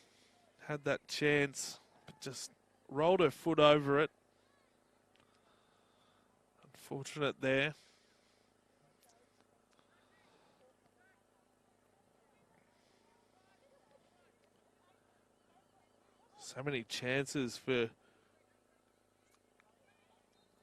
had that chance. But just rolled her foot over it. Unfortunate there. So many chances for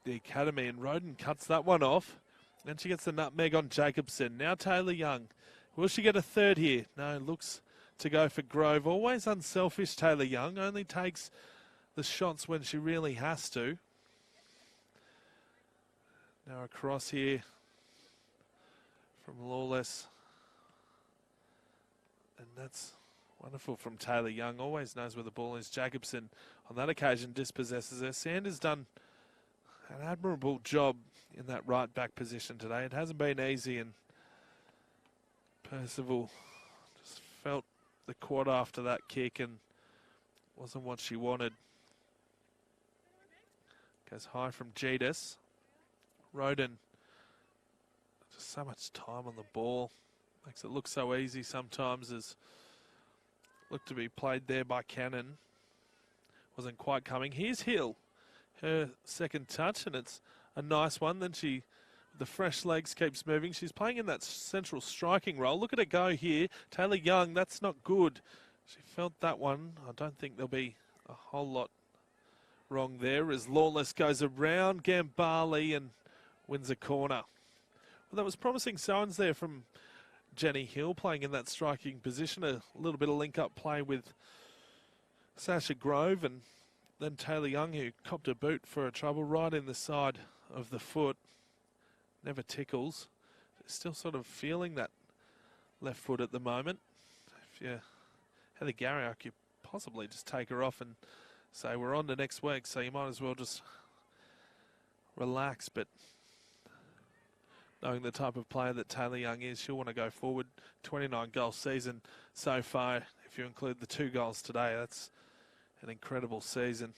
the academy, and Roden cuts that one off. Then she gets the nutmeg on Jacobson. Now Taylor Young. Will she get a third here? No, looks to go for Grove. Always unselfish, Taylor Young. Only takes the shots when she really has to. Now across here from Lawless. And that's... wonderful from Taylor Young. Always knows where the ball is. Jacobson, on that occasion, dispossesses her. Sanders done an admirable job in that right back position today. It hasn't been easy, and Percival just felt the quad after that kick and wasn't what she wanted. Goes high from Jedis. Roden Just so much time on the ball. Makes it look so easy sometimes, as looked to be played there by Cannon. Wasn't quite coming. Here's Hill. Her second touch, and it's a nice one. Then she, the fresh legs, keeps moving. She's playing in that central striking role. Look at it go here. Taylor Young, that's not good. She felt that one. I don't think there'll be a whole lot wrong there, as Lawless goes around Gungahlin and wins a corner. Well, that was promising signs there from Jenny Hill, playing in that striking position. A little bit of link-up play with Sasha Grove, and then Taylor Young, who copped a boot for a trouble right in the side of the foot. Never tickles. Still sort of feeling that left foot at the moment. If you had a Garrick, you possibly just take her off and say we're on to next week, so you might as well just relax. But knowing the type of player that Taylor Young is, she'll want to go forward. 29 goal season so far. If you include the 2 goals today, that's an incredible season.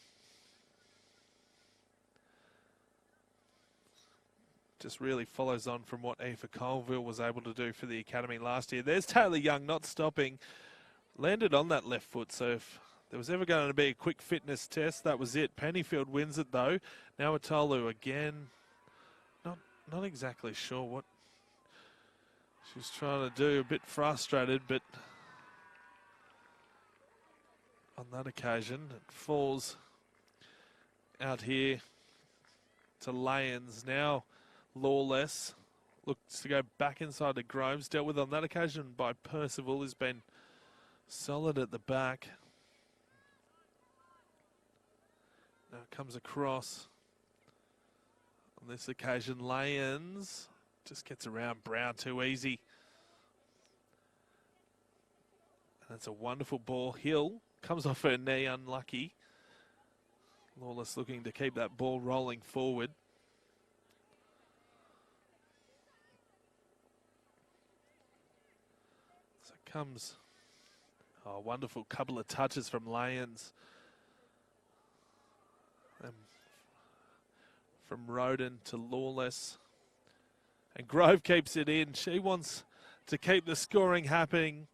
Just really follows on from what Aoife Colville was able to do for the academy last year. There's Taylor Young not stopping. Landed on that left foot, so if there was ever going to be a quick fitness test, that was it. Pennyfield wins it though. Now Atolu again. Not exactly sure what she's trying to do. A bit frustrated, but on that occasion it falls out here to Layens. Now Lawless looks to go back inside to Groves. Dealt with on that occasion by Percival, who's been solid at the back. Now it comes across. On this occasion, Layens just gets around Brown too easy. And it's a wonderful ball. Hill comes off her knee, unlucky. Lawless looking to keep that ball rolling forward. So it comes, oh, wonderful couple of touches from Layens. From Roden to Lawless. And Grove keeps it in. She wants to keep the scoring happening.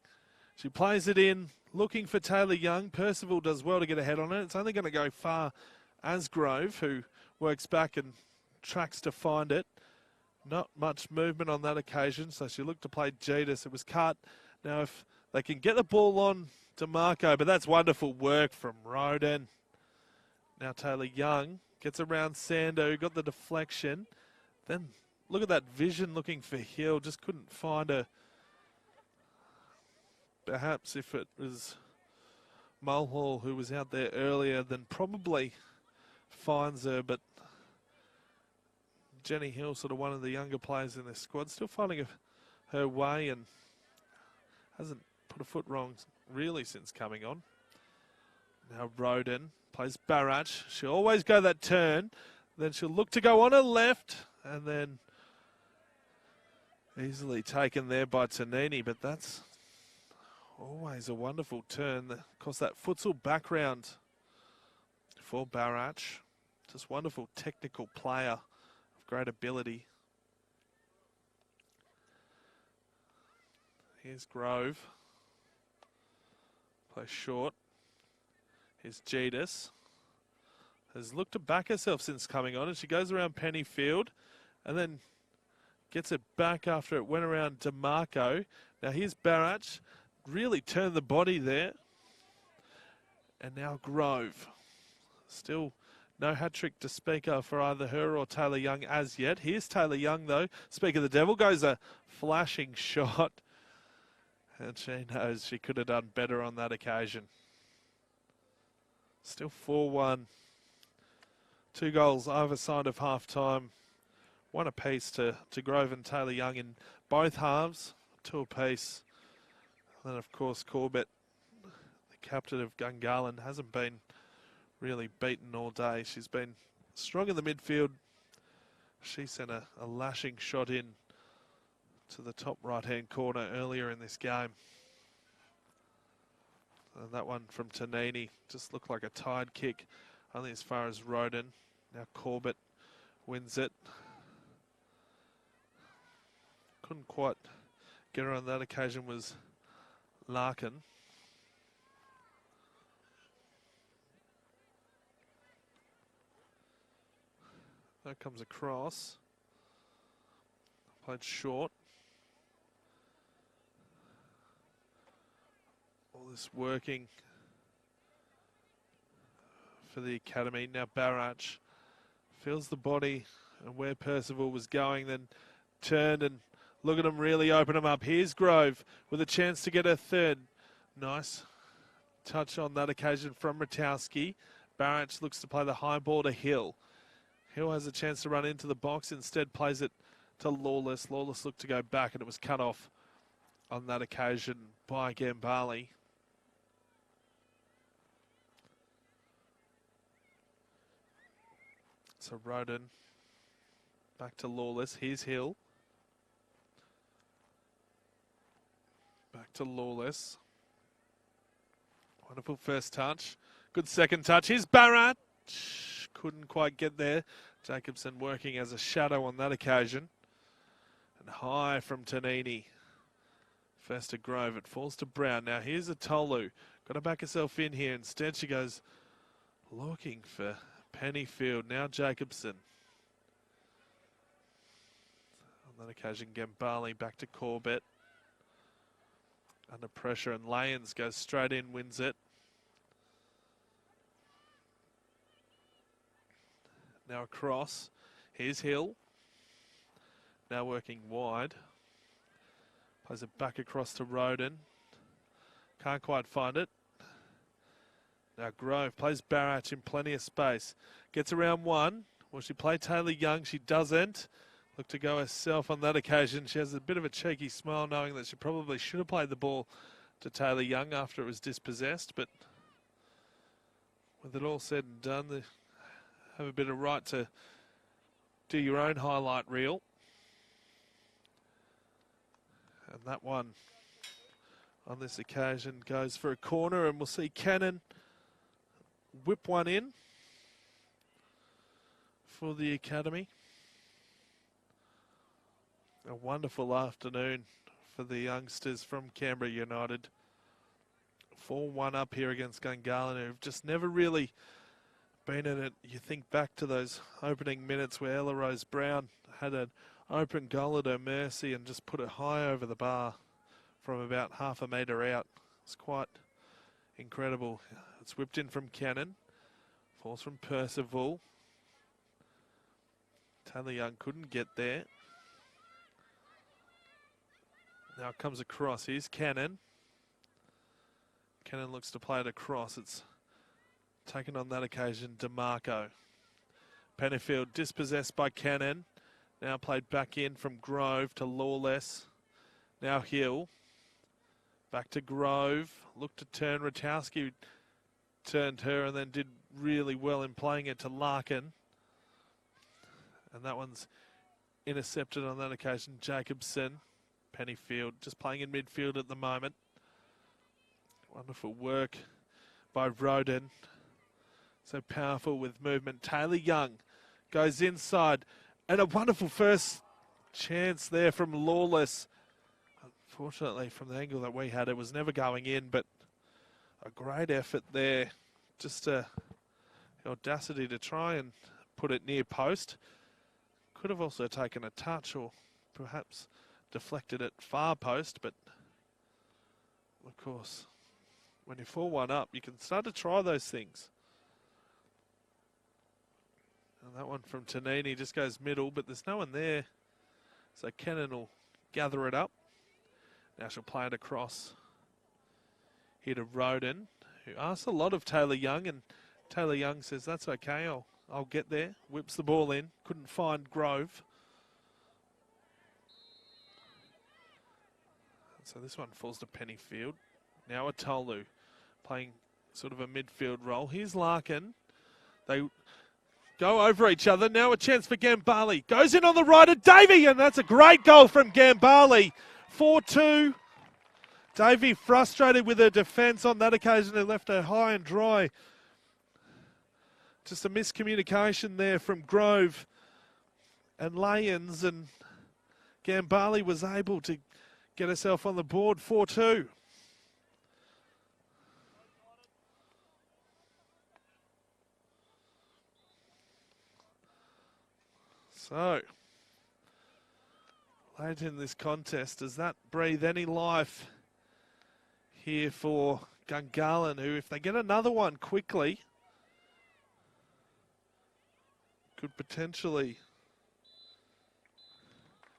She plays it in, looking for Taylor Young. Percival does well to get ahead on it. It's only going to go far as Grove, who works back and tracks to find it. Not much movement on that occasion, so she looked to play Jetus. It was cut. Now if they can get the ball on to Marco, but that's wonderful work from Roden. Now Taylor Young gets around Sando, got the deflection. Then look at that vision looking for Hill. Just couldn't find her. Perhaps if it was Mulhall who was out there earlier, then probably finds her. But Jenny Hill, sort of one of the younger players in this squad, still finding her way and hasn't put a foot wrong really since coming on. Now Roden plays Barrach. She'll always go that turn. Then she'll look to go on her left. And then easily taken there by Tanini. But that's always a wonderful turn. Of course, that futsal background for Barrach. Just wonderful technical player of great ability. Here's Grove. Plays short. Here's Jetus. Has looked to back herself since coming on, and she goes around Pennyfield and then gets it back after it went around DeMarco. Now here's Barrach. Really turned the body there. And now Grove. Still no hat-trick to speak of for either her or Taylor Young as yet. Here's Taylor Young though. Speak of the devil, goes a flashing shot. And she knows she could have done better on that occasion. Still 4-1. 2 goals either side of half-time. 1 apiece to Grove and Taylor Young in both halves. 2 apiece. And then, of course, Corbett, the captain of Gungahlin, hasn't been really beaten all day. She's been strong in the midfield. She sent a lashing shot in to the top right-hand corner earlier in this game. And that one from Tanini just looked like a tide kick, only as far as Roden. Now Corbett wins it. Couldn't quite get her on that occasion was Larkin. That comes across. Played short. All this working for the academy. Now Barrach feels the body and where Percival was going, then turned and look at him really open him up. Here's Grove with a chance to get a third. Nice touch on that occasion from Ratowski. Barrach looks to play the high ball to Hill. Hill has a chance to run into the box, instead plays it to Lawless. Lawless looked to go back and it was cut off on that occasion by Gungahlin. So Roden back to Lawless. Here's Hill. Back to Lawless. Wonderful first touch. Good second touch. Here's Barrett. Couldn't quite get there. Jacobson working as a shadow on that occasion. And high from Tanini. First to Grove. It falls to Brown. Now here's a Tolu. Got to back herself in here. Instead she goes looking for Pennyfield. Now Jacobson. On that occasion, Gungahlin back to Corbett. Under pressure, and Lyons goes straight in, wins it. Now across. Here's Hill. Now working wide. Plays it back across to Roden. Can't quite find it. Now Grove plays Barrach in plenty of space. Gets around one. Will she play Taylor Young? She doesn't. Look to go herself on that occasion. She has a bit of a cheeky smile knowing that she probably should have played the ball to Taylor Young after it was dispossessed. But with it all said and done, they have a bit of right to do your own highlight reel. And that one on this occasion goes for a corner, and we'll see Cannon whip one in for the academy. A wonderful afternoon for the youngsters from Canberra United. 4-1 up here against Gungahlin, who've just never really been in it. You think back to those opening minutes where Ella Rose Brown had an open goal at her mercy and just put it high over the bar from about half a metre out. It's quite incredible. It's whipped in from Cannon. Falls from Percival. Taylor Young couldn't get there. Now it comes across. Here's Cannon. Cannon looks to play it across. It's taken on that occasion DeMarco. Pennyfield dispossessed by Cannon. Now played back in from Grove to Lawless. Now Hill. Back to Grove. Looked to turn. Ratowski turned her and then did really well in playing it to Larkin. And that one's intercepted on that occasion. Jacobson. Pennyfield just playing in midfield at the moment. Wonderful work by Roden. So powerful with movement. Taylor Young goes inside. And a wonderful first chance there from Lawless. Unfortunately, from the angle that we had, it was never going in, but a great effort there. Just the audacity to try and put it near post. Could have also taken a touch or perhaps deflected at far post, but of course, when you 4-1 up, you can start to try those things. And that one from Tanini just goes middle, but there's no one there. So Cannon will gather it up. Now she'll play it across here to Roden, who asks a lot of Taylor Young, and Taylor Young says, that's okay, I'll get there. Whips the ball in, couldn't find Grove. So this one falls to Pennyfield. Now Atolu playing sort of a midfield role. Here's Larkin. They go over each other. Now a chance for Gungahlin. Goes in on the right of Davey, and that's a great goal from Gungahlin. 4-2. Davey frustrated with her defence on that occasion. They left her high and dry. Just a miscommunication there from Grove and Lyons, and Gungahlin was able to get herself on the board 4-2. So, late in this contest, does that breathe any life here for Gungahlin, who, if they get another one quickly, could potentially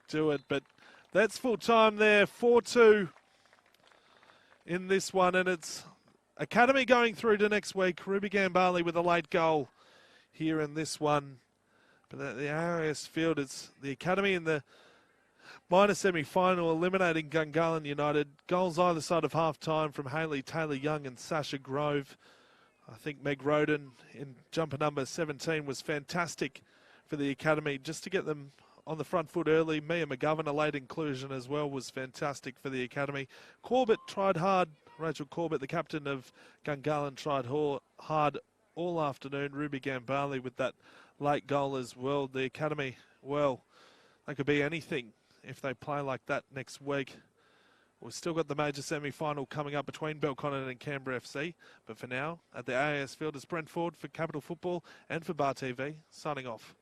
do it. But that's full time there, 4-2 in this one, and it's Academy going through to next week. Ruby Gungahlin with a late goal here in this one. But at the ARS field, it's the Academy in the minor semi-final, eliminating Gungahlin United. Goals either side of half-time from Hayley Taylor-Young and Sasha Grove. I think Meg Roden in jumper number 17 was fantastic for the Academy. Just to get them on the front foot early. Mia McGovern, a late inclusion as well, was fantastic for the Academy. Corbett tried hard. Rachel Corbett, the captain of Gungahlin, tried hard all afternoon. Ruby Gungahlin with that late goal as well. The Academy, well, they could be anything if they play like that next week. We've still got the major semi-final coming up between Belconnen and Canberra FC. But for now, at the AAS field, it's Brent Ford for Capital Football and for Bar TV, signing off.